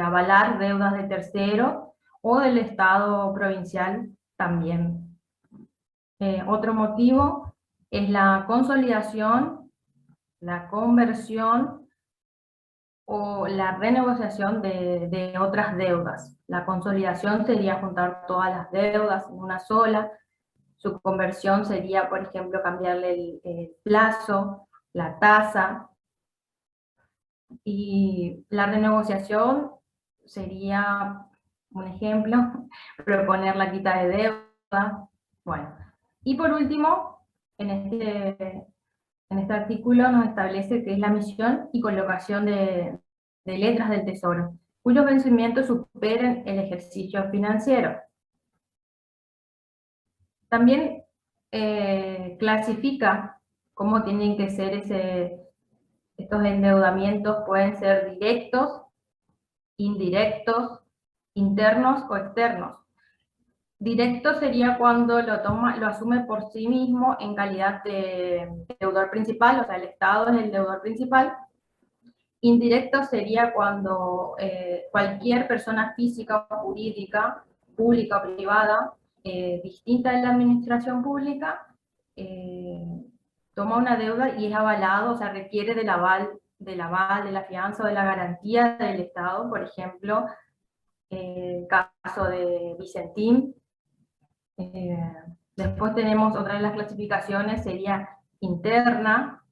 avalar deudas de tercero o del Estado provincial también. Otro motivo es la consolidación, la conversión o la renegociación de otras deudas. La consolidación sería juntar todas las deudas en una sola. Su conversión sería, por ejemplo, cambiarle el plazo, la tasa. Y la renegociación sería, un ejemplo, proponer la quita de deuda. Bueno, y por último, en este artículo nos establece que es la emisión y colocación de letras del Tesoro, cuyos vencimientos superen el ejercicio financiero. También clasifica cómo tienen que ser estos endeudamientos, pueden ser directos, indirectos, internos o externos. Directo sería cuando lo asume por sí mismo en calidad de deudor principal, o sea, el Estado es el deudor principal. Indirecto sería cuando cualquier persona física o jurídica, pública o privada, distinta de la administración pública, toma una deuda y es avalado, o sea, requiere de la fianza o de la garantía del Estado, por ejemplo, el caso de Vicentín. Después tenemos otra de las clasificaciones, sería interna.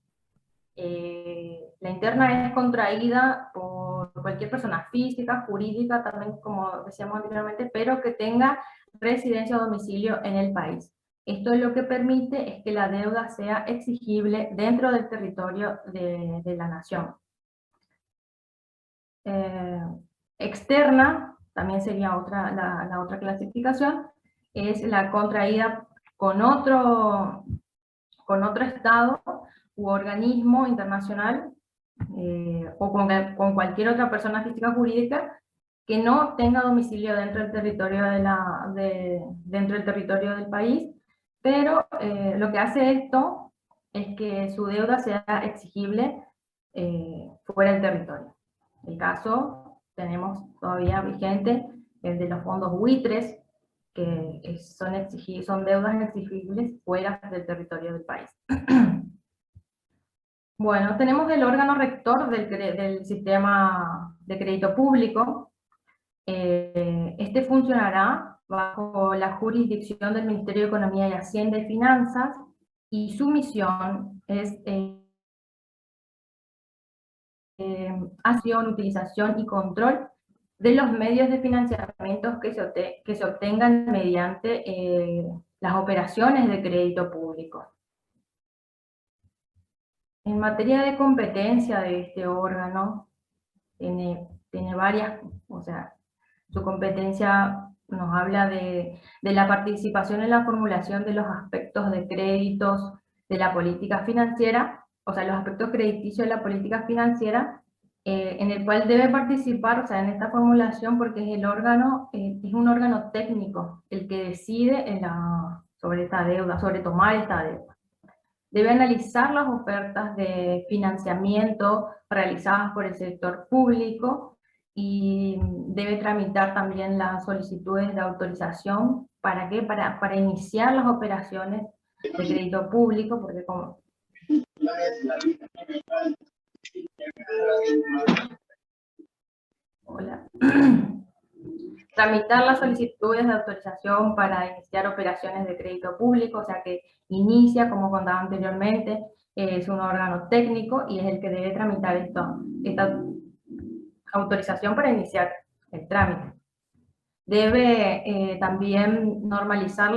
La interna es contraída por cualquier persona física, jurídica, también como decíamos anteriormente, pero que tenga residencia o domicilio en el país. Esto lo que permite es que la deuda sea exigible dentro del territorio de la nación. Externa, también sería la otra clasificación, es la contraída con otro estado u organismo internacional o con cualquier otra persona física o jurídica que no tenga domicilio dentro del territorio, dentro del territorio del país, pero lo que hace esto es que su deuda sea exigible fuera del territorio. El caso tenemos todavía vigente el de los fondos buitres, que son deudas exigibles fuera del territorio del país. Bueno, tenemos el órgano rector del sistema de crédito público. Este funcionará bajo la jurisdicción del Ministerio de Economía y Hacienda y Finanzas, y su misión es acción, utilización y control de los medios de financiamiento que se obtengan mediante las operaciones de crédito público. En materia de competencia de este órgano, tiene varias, o sea, su competencia nos habla de la participación en la formulación de los aspectos de créditos de la política financiera, o sea, los aspectos crediticios de la política financiera, en el cual debe participar, o sea, en esta formulación, porque es es un órgano técnico el que decide sobre esta deuda, sobre tomar esta deuda. Debe analizar las ofertas de financiamiento realizadas por el sector público y debe tramitar también las solicitudes de autorización. ¿Para qué? Para iniciar las operaciones de crédito público, porque como... Hola. Tramitar las solicitudes de autorización para iniciar operaciones de crédito público, o sea que inicia, como contaba anteriormente, es un órgano técnico y es el que debe tramitar esta autorización para iniciar el trámite. Debe también normalizar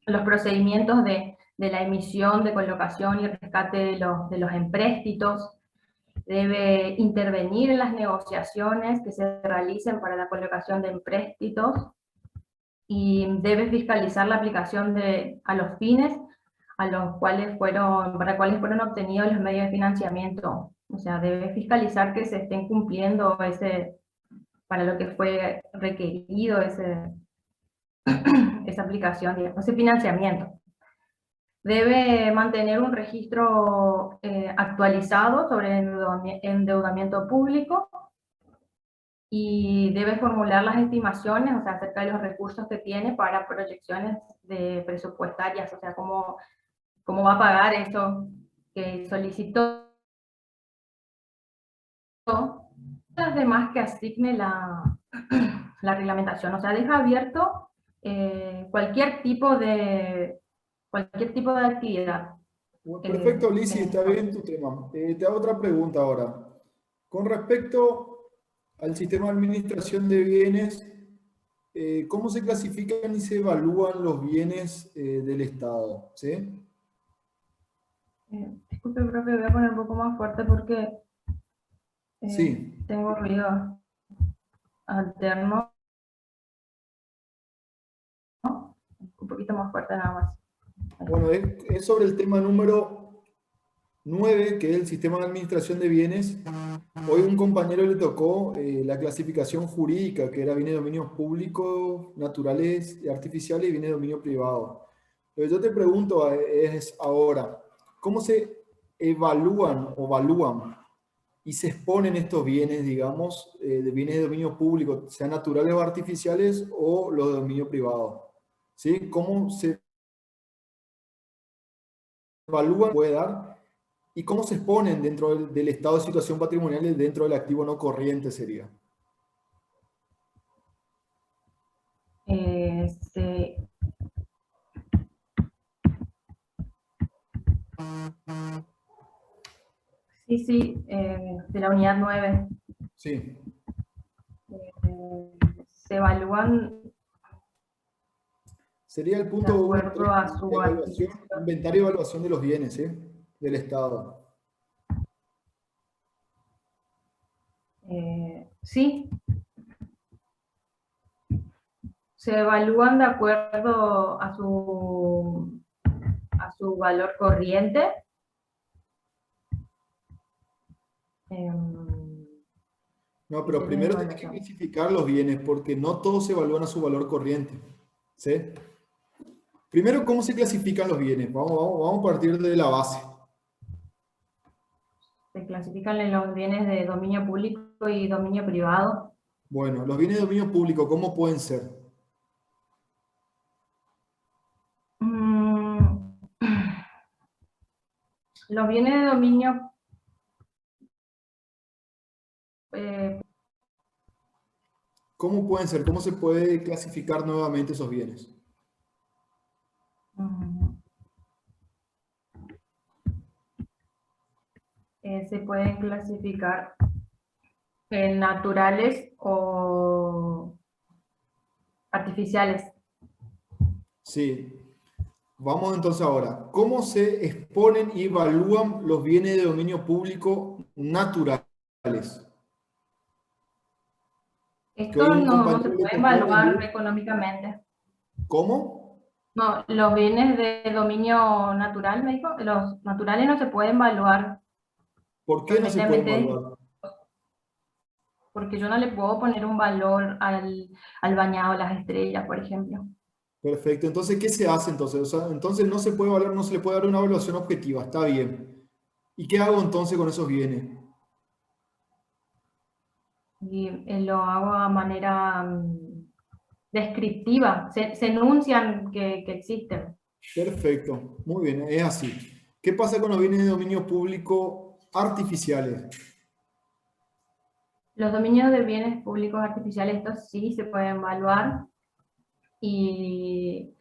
los procedimientos de la emisión, de colocación y rescate de los empréstitos. Debe intervenir en las negociaciones que se realicen para la colocación de empréstitos y debe fiscalizar la aplicación a los fines para los cuales fueron obtenidos los medios de financiamiento. O sea, debe fiscalizar que se estén cumpliendo para lo que fue requerido esa aplicación, digamos, ese financiamiento. Debe mantener un registro actualizado sobre el endeudamiento público y debe formular las estimaciones, o sea, acerca de los recursos que tiene para proyecciones presupuestarias, o sea, cómo va a pagar eso que solicitó. Las demás que asigne la reglamentación, o sea, deja abierto cualquier tipo de actividad. Perfecto, Lizzy, está bien tu tema. Te hago otra pregunta ahora. Con respecto al sistema de administración de bienes, ¿cómo se clasifican y se evalúan los bienes del Estado? ¿Sí? Disculpe, profe, voy a poner un poco más fuerte porque sí. Tengo ruido alterno. Un poquito más fuerte nada más. Bueno, es sobre el tema número 9, que es el sistema de administración de bienes. Hoy un compañero le tocó la clasificación jurídica, que era bienes de dominio público, naturales y artificiales, y bienes de dominio privado. Lo que yo te pregunto es ahora, ¿cómo se evalúan y se exponen estos bienes, digamos, de bienes de dominio público, sean naturales o artificiales, o los de dominio privado? ¿Sí? ¿Cómo se evalúan, puede dar, y cómo se exponen dentro del estado de situación patrimonial y dentro del activo no corriente sería? se- sí, de la unidad 9. Sí. Se evalúan Sería el de punto 1, acuerdo a su evaluación, adquisición. inventario y evaluación de los bienes, ¿sí? Del Estado. Sí, se evalúan de acuerdo a su valor corriente. No, pero primero tenés que clasificar los bienes porque no todos se evalúan a su valor corriente. ¿Sí? Primero, ¿cómo se clasifican los bienes? Vamos a partir de la base. Se clasifican en los bienes de dominio público y dominio privado. Bueno, los bienes de dominio público, ¿cómo pueden ser? Los bienes de dominio ¿Cómo pueden ser? ¿Cómo se puede clasificar nuevamente esos bienes? se pueden clasificar en naturales o artificiales. Sí. Vamos entonces ahora. ¿Cómo se exponen y evalúan los bienes de dominio público naturales? Que hoy Esto un no se compañero le puede tocó evaluar vender. económicamente. ¿Cómo? No, los bienes de dominio natural, me dijo, los naturales no se pueden evaluar ¿Por qué no se pueden corrientemente, evaluar? porque yo no le puedo poner un valor al bañado, las estrellas, por ejemplo. Perfecto. Entonces, ¿qué se hace entonces? O sea, entonces no se puede evaluar, no se le puede dar una evaluación objetiva. Está bien. ¿Y qué hago entonces con esos bienes? Y lo hago a manera descriptiva, se enuncian que existen. Perfecto. Muy bien, es así. ¿Qué pasa con los bienes de dominio público artificiales? Los dominios de bienes públicos artificiales, estos sí se pueden evaluar y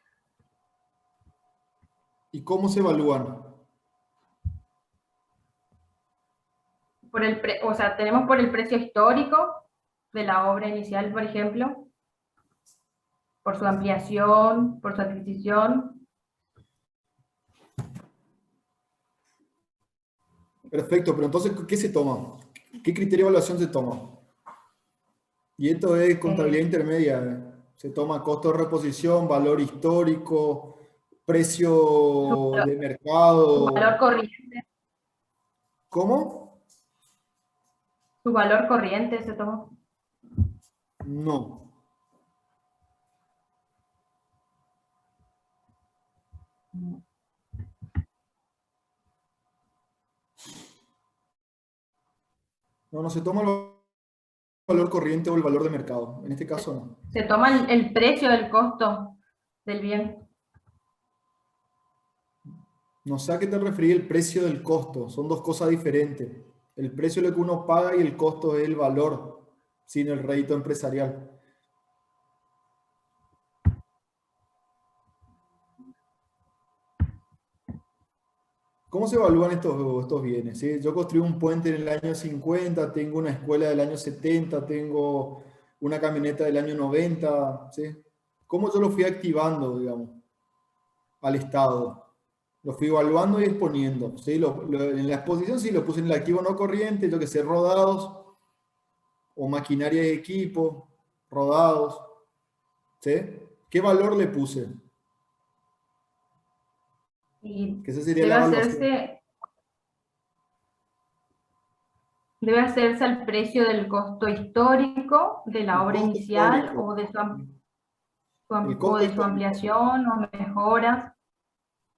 ¿Y cómo se evalúan? o sea, tenemos por el precio histórico de la obra inicial, por ejemplo, por su ampliación, por su adquisición. Perfecto, pero entonces, ¿qué se toma? ¿Qué criterio de evaluación se toma? Y esto es contabilidad intermedia. Se toma costo de reposición, valor histórico, precio de Su valor mercado. corriente, ¿Cómo? su valor corriente se tomó. No. No se toma el valor corriente o el valor de mercado. En este caso no. Se toma el precio del costo del bien. No sé a qué te referí el precio del costo. Son dos cosas diferentes. El precio es lo que uno paga y el costo es el valor, sin el rédito empresarial. ¿Cómo se evalúan estos bienes? ¿Sí? Yo construí un puente en el año 50, tengo una escuela del año 70, tengo una camioneta del año 90. ¿Sí? ¿Cómo yo lo fui activando, digamos, al Estado? Lo fui evaluando y exponiendo. ¿Sí? En la exposición sí lo puse en el activo no corriente, yo que sé, rodados, o maquinaria de equipo, rodados. ¿Sí? ¿Qué valor le puse? Y Que esa sería la evaluación. debe hacerse al precio del costo histórico de la El obra costo inicial histórico. o de El costo su histórico. ampliación o mejoras,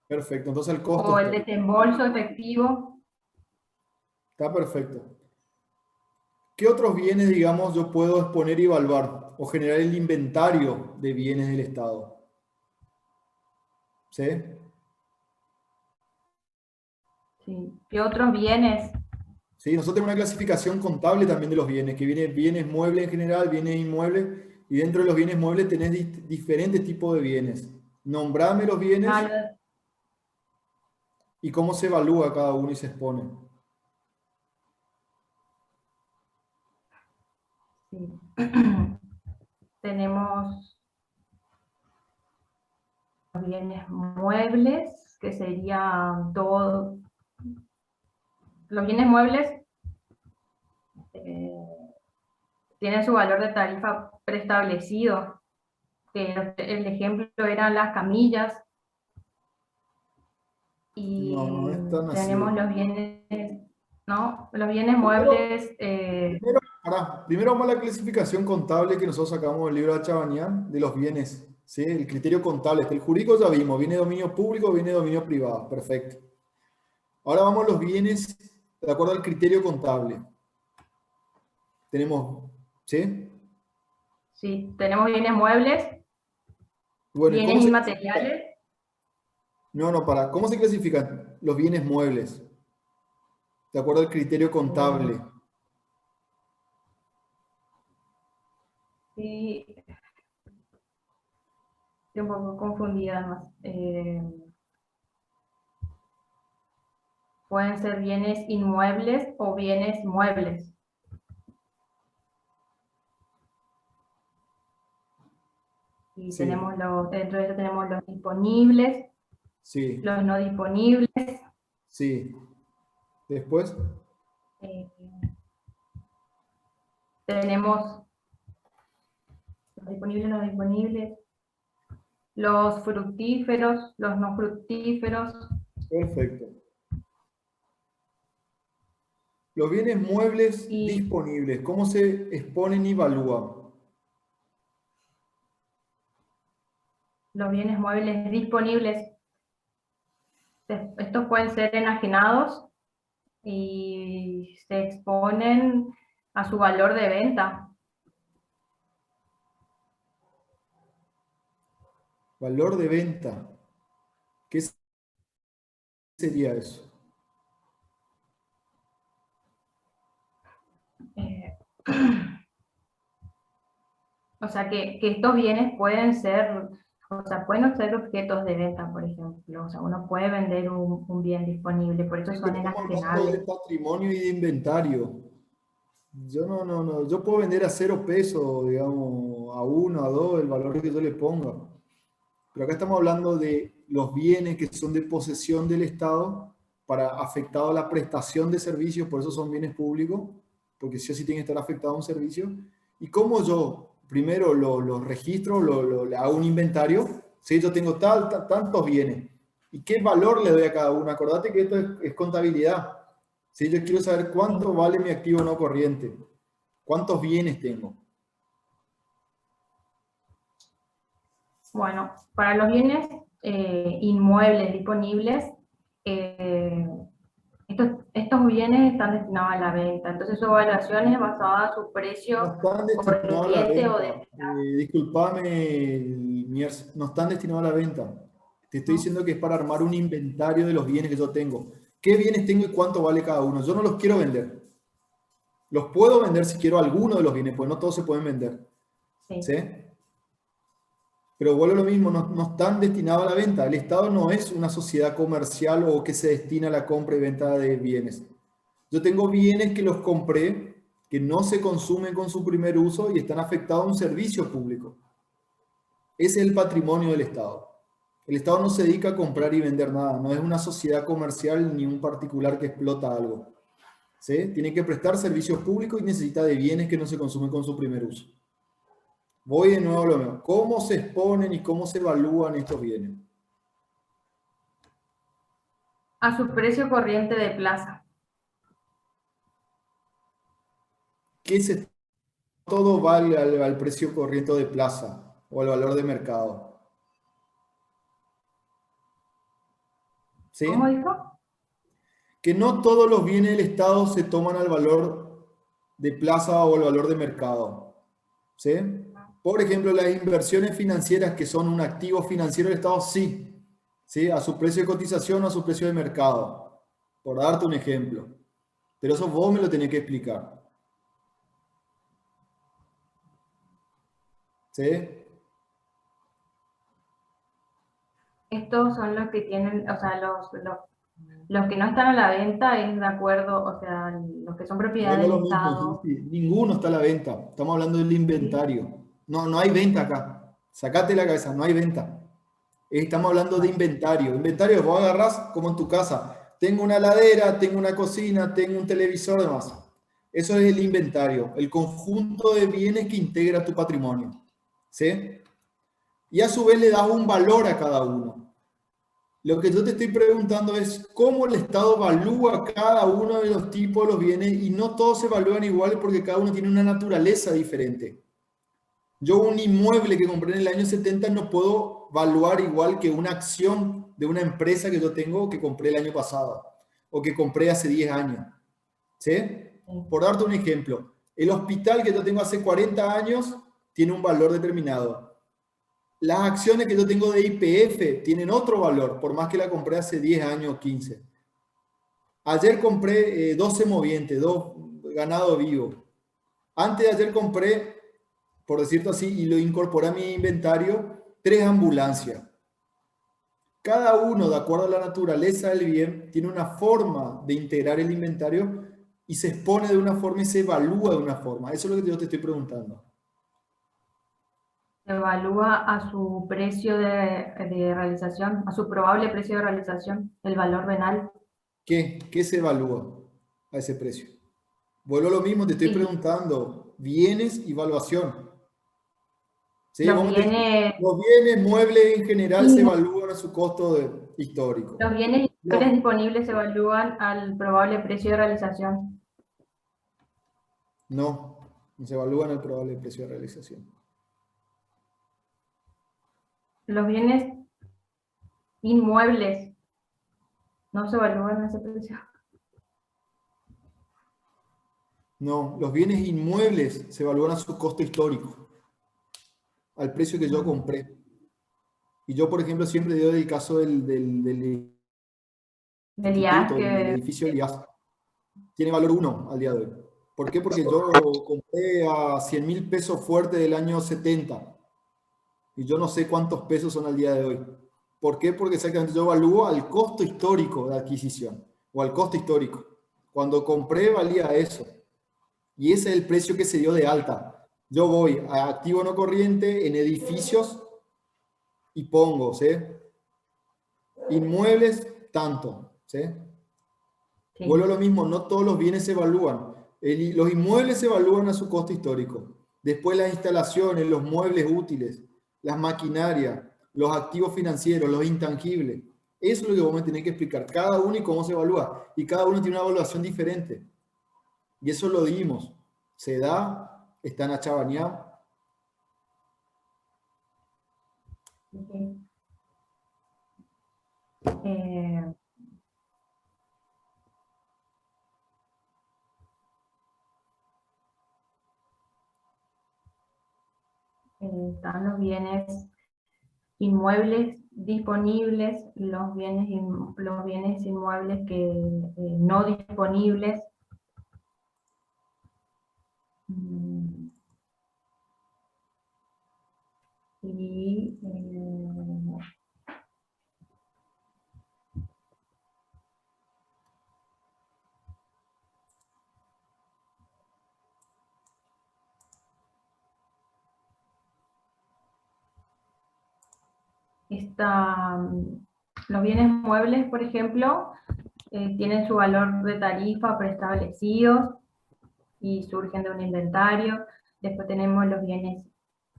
Perfecto, entonces el costo o el histórico. desembolso efectivo. Está perfecto. ¿Qué otros bienes, digamos, yo puedo exponer y evaluar o generar el inventario de bienes del Estado? ¿Sí? Sí. ¿Qué otros bienes? Sí, nosotros tenemos una clasificación contable también de los bienes, que viene bienes muebles en general, bienes inmuebles Y dentro de los bienes muebles tenés diferentes tipos de bienes. Nombrame los bienes Ah, y cómo se evalúa cada uno y se expone. sí. Tenemos los bienes muebles, que serían todo. Los bienes muebles tienen su valor de tarifa preestablecido, que el ejemplo eran las camillas. Y No, no es tan así. tenemos los bienes, ¿no? Los bienes muebles. Primero vamos a la clasificación contable que nosotros sacamos del libro de Chabanian de los bienes. ¿Sí? El criterio contable. El jurídico ya vimos, viene de dominio público, viene de dominio privado. Perfecto. Ahora vamos a los bienes de acuerdo al criterio contable. Tenemos, ¿sí? Sí, tenemos bienes muebles, Bueno, bienes inmateriales. ¿cómo se clasifican los bienes muebles? De acuerdo al criterio contable. Sí, estoy un poco confundida más. Pueden ser bienes inmuebles o bienes muebles. Y Sí. tenemos dentro de eso tenemos los disponibles, Sí. los no disponibles. Sí. Después. Tenemos los disponibles, no disponibles, los fructíferos, los no fructíferos. Perfecto. Los bienes muebles disponibles, ¿cómo se exponen y evalúan? Los bienes muebles disponibles, estos pueden ser enajenados y se exponen a su valor de venta. Valor de venta. ¿Qué sería eso? O sea, que estos bienes pueden ser, o sea, pueden ser objetos de venta, por ejemplo. O sea, uno puede vender un bien disponible, por eso son Estamos hablando de enajenables. patrimonio y de inventario. Yo puedo vender a 0 pesos, digamos, a 1, a 2, el valor que yo le ponga. Pero acá estamos hablando de los bienes que son de posesión del Estado para afectado a la prestación de servicios, por eso son bienes públicos, porque sí o sí tiene que estar afectado a un servicio. Y cómo yo primero los registro, le hago un inventario, ¿sí? Yo tengo tantos bienes. ¿Y qué valor le doy a cada uno? Acordate que esto es contabilidad. ¿Sí? Yo quiero saber cuánto vale mi activo no corriente, cuántos bienes tengo. Bueno, para los bienes inmuebles disponibles, estos bienes están destinados a la venta, entonces su evaluación es basada en su precio No están destinados a la corriente o de venta. Disculpame, Miers, no están destinados a la venta. Te estoy diciendo que es para armar un inventario de los bienes que yo tengo. ¿Qué bienes tengo y cuánto vale cada uno? Yo no los quiero vender. Los puedo vender si quiero alguno de los bienes, pues no todos se pueden vender. Sí. ¿Sí? Pero vuelvo a lo mismo, no están destinados a la venta. El Estado no es una sociedad comercial o que se destina a la compra y venta de bienes. Yo tengo bienes que los compré, que no se consumen con su primer uso y están afectados a un servicio público. Ese es el patrimonio del Estado. El Estado no se dedica a comprar y vender nada, no es una sociedad comercial ni un particular que explota algo. ¿Sí? Tiene que prestar servicios públicos y necesita de bienes que no se consumen con su primer uso. Voy de nuevo a lo mismo. ¿Cómo se exponen y cómo se evalúan estos bienes? A su precio corriente de plaza. Todo vale al precio corriente de plaza o al valor de mercado. ¿Sí? ¿Cómo dijo? Que no todos los bienes del Estado se toman al valor de plaza o al valor de mercado. ¿Sí? Por ejemplo, las inversiones financieras que son un activo financiero del Estado, sí. ¿Sí? A su precio de cotización o a su precio de mercado. Por darte un ejemplo. Pero eso vos me lo tenés que explicar. ¿Sí? Estos son los que tienen, o sea, los que no están a la venta es de acuerdo, o sea, los que son propiedad Vuelvo a del lo mismo, Estado. Gilsi, ninguno está a la venta. Estamos hablando del inventario. No, no hay venta acá. Sacate la cabeza, no hay venta. Estamos hablando de inventario. Inventario, vos agarrás como en tu casa. Tengo una heladera, tengo una cocina, tengo un televisor, demás. Eso es el inventario, el conjunto de bienes que integra tu patrimonio. ¿Sí? Y a su vez le das un valor a cada uno. Lo que yo te estoy preguntando es cómo el Estado evalúa cada uno de los tipos de los bienes y no todos se evalúan iguales porque cada uno tiene una naturaleza diferente. Yo un inmueble que compré en el año 70 no puedo evaluar igual que una acción de una empresa que yo tengo que compré el año pasado o que compré hace 10 años. ¿Sí? Por darte un ejemplo, el hospital que yo tengo hace 40 años tiene un valor determinado. Las acciones que yo tengo de YPF tienen otro valor, por más que la compré hace 10 años o 15. Ayer compré 12 movientes, 2 ganado vivo. Antes de ayer compré, por decirlo así, y lo incorporé a mi inventario, 3 ambulancias. Cada uno, de acuerdo a la naturaleza del bien, tiene una forma de integrar el inventario y se expone de una forma y se evalúa de una forma. Eso es lo que yo te estoy preguntando. Se evalúa a su precio de realización, a su probable precio de realización, el valor venal. ¿Qué se evalúa a ese precio? Vuelvo a lo mismo, te estoy Sí, preguntando, bienes y evaluación. ¿Sí? los bienes, Los bienes muebles en general se evalúan a su costo histórico. los bienes disponibles se evalúan al probable precio de realización. No, no se evalúan el probable precio de realización. Los bienes inmuebles no se evalúan a ese precio. No, los bienes inmuebles se evalúan a su costo histórico, al precio que yo compré. Y yo, por ejemplo, siempre doy el caso del Del IAS instituto, del que edificio del IAS. Tiene valor 1 al día de hoy. ¿Por qué? Porque yo compré a 100.000 pesos fuerte del año 70. Y yo no sé cuántos pesos son al día de hoy. ¿Por qué? Porque exactamente yo evalúo al costo histórico de adquisición o al costo histórico. Cuando compré valía eso. Y ese es el precio que se dio de alta. Yo voy a activo no corriente en edificios y pongo, ¿sí? Inmuebles, tanto, ¿sí? sí. Vuelvo a lo mismo, no todos los bienes se evalúan. Los inmuebles se evalúan a su costo histórico. Después las instalaciones, los muebles útiles, las maquinarias, los activos financieros, los intangibles. Eso es lo que vos me tenés que explicar. Cada uno y cómo se evalúa. Y cada uno tiene una evaluación diferente. Y eso lo dimos. Se da, está en Achabañá. Okay. Están los bienes inmuebles disponibles, los bienes inmuebles que no disponibles. Y los bienes muebles, por ejemplo, tienen su valor de tarifa preestablecidos y surgen de un inventario. Después tenemos los bienes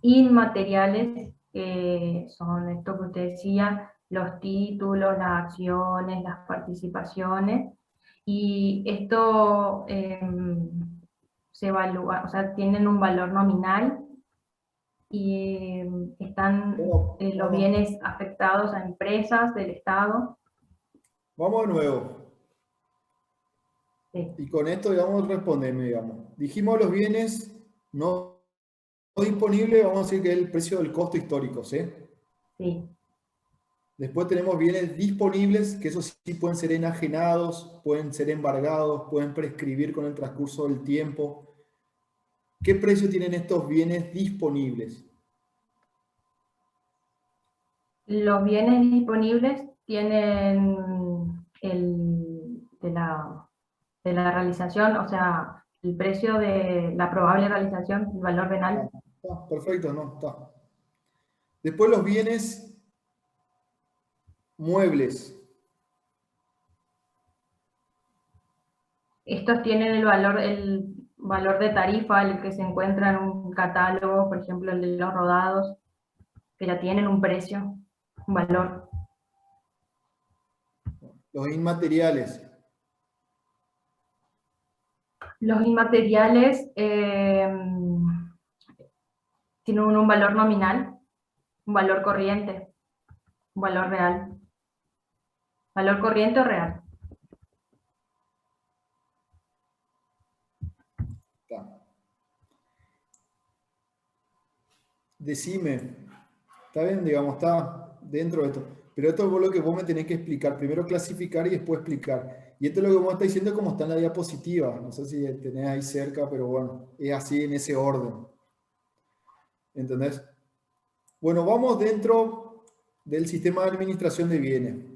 inmateriales, que son esto que usted decía, los títulos, las acciones, las participaciones, y esto se evalúa, o sea, tienen un valor nominal y están los bienes afectados a empresas del Estado. Vamos de nuevo. Sí. Y con esto, digamos, respondeme, digamos. Dijimos los bienes no disponibles, vamos a decir que es el precio del costo histórico, ¿sí? Sí. Después tenemos bienes disponibles, que esos sí pueden ser enajenados, pueden ser embargados, pueden prescribir con el transcurso del tiempo. ¿Qué precio tienen estos bienes disponibles? Los bienes disponibles tienen de la realización, o sea, el precio de la probable realización, el valor venal. Perfecto, no, está. Después los bienes muebles. Estos tienen el valor de tarifa, el que se encuentra en un catálogo, por ejemplo, el de los rodados, que ya tienen un precio, un valor. Los inmateriales. Los inmateriales tienen un valor nominal, un valor corriente, un valor real. Valor corriente o real. Está. Decime, está bien, digamos, está dentro de esto. Pero esto es lo que vos me tenés que explicar. Primero clasificar y después explicar. Y esto es lo que vos estás diciendo como está en la diapositiva. No sé si tenés ahí cerca, pero bueno, es así en ese orden. ¿Entendés? Bueno, vamos dentro del sistema de administración de bienes.